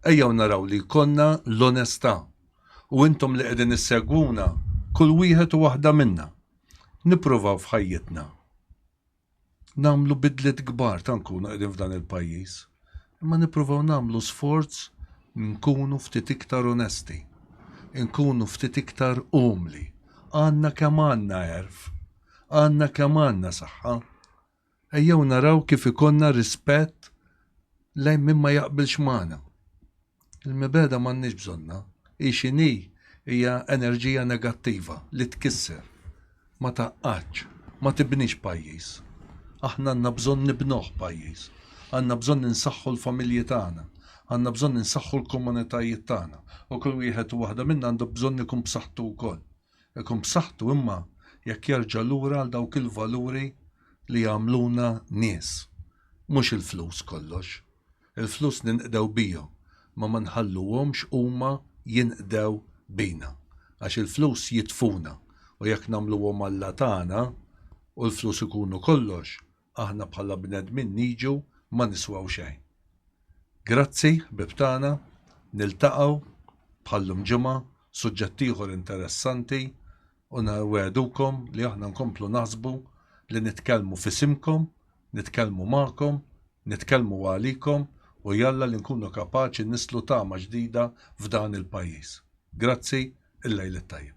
Ejjew naraw li konna l-onestà u intom li qegħdin issegwuna kull wieħed u waħda minna nippruvaw f'ħajjitna. Namlu bidliet kbar ta' nkunu qegħdin f'dan il-pajjiż, imma nippruvaw namlu sforz nkunu ftit iktar onesti, nkunu ftit iktar umli. Għandna kemm għandna erf, għandna kemm għandna saħħa. Ejjew naraw kif ikonna rispett lejn min ma jaqbilx magħna. Il-mibeda m'għandniex bżonna, x'inhi hija enerġija negattiva li tkisser, ma taqqax, ma tibnix pajjiż. Aħna għandna bżonn nibnuh pajjiż, għandna bżonn ninsaħħu l-familji tagħna, għandna bżonn ninsaħħu l-komunitajiet tagħna u kull wieħed u waħda minna għandu bżonn ikun b'saħħtu wkoll. Ikun b'saħħtu imma jekk jerġa' lura għal dawk il-valuri li jagħmluna nies. Mhux il-flus kollox. Il-flus ninqdew bihom, ma nħalluhomx huma jinqdew bina. Għax il-flus jitfuna u jekk nagħmluhom Alla tagħna u l-flus ikunu kollox, aħna bħala bnedmin niġu ma niswaw xejn. Grazzi, ħbib tagħna, niltaqgħu bħallum ġimgħa suġġett ieħor interessanti u nawgħedukom li aħna nkomplu naħsbu li nitkellmu f'isimkom, nitkellmu magħkom, nitkellmu għalikom u jalla li nkunu kapaċi nislu tama ġdida f'dan il-pajjiż. Grazzi, il-lejl it-tajjeb.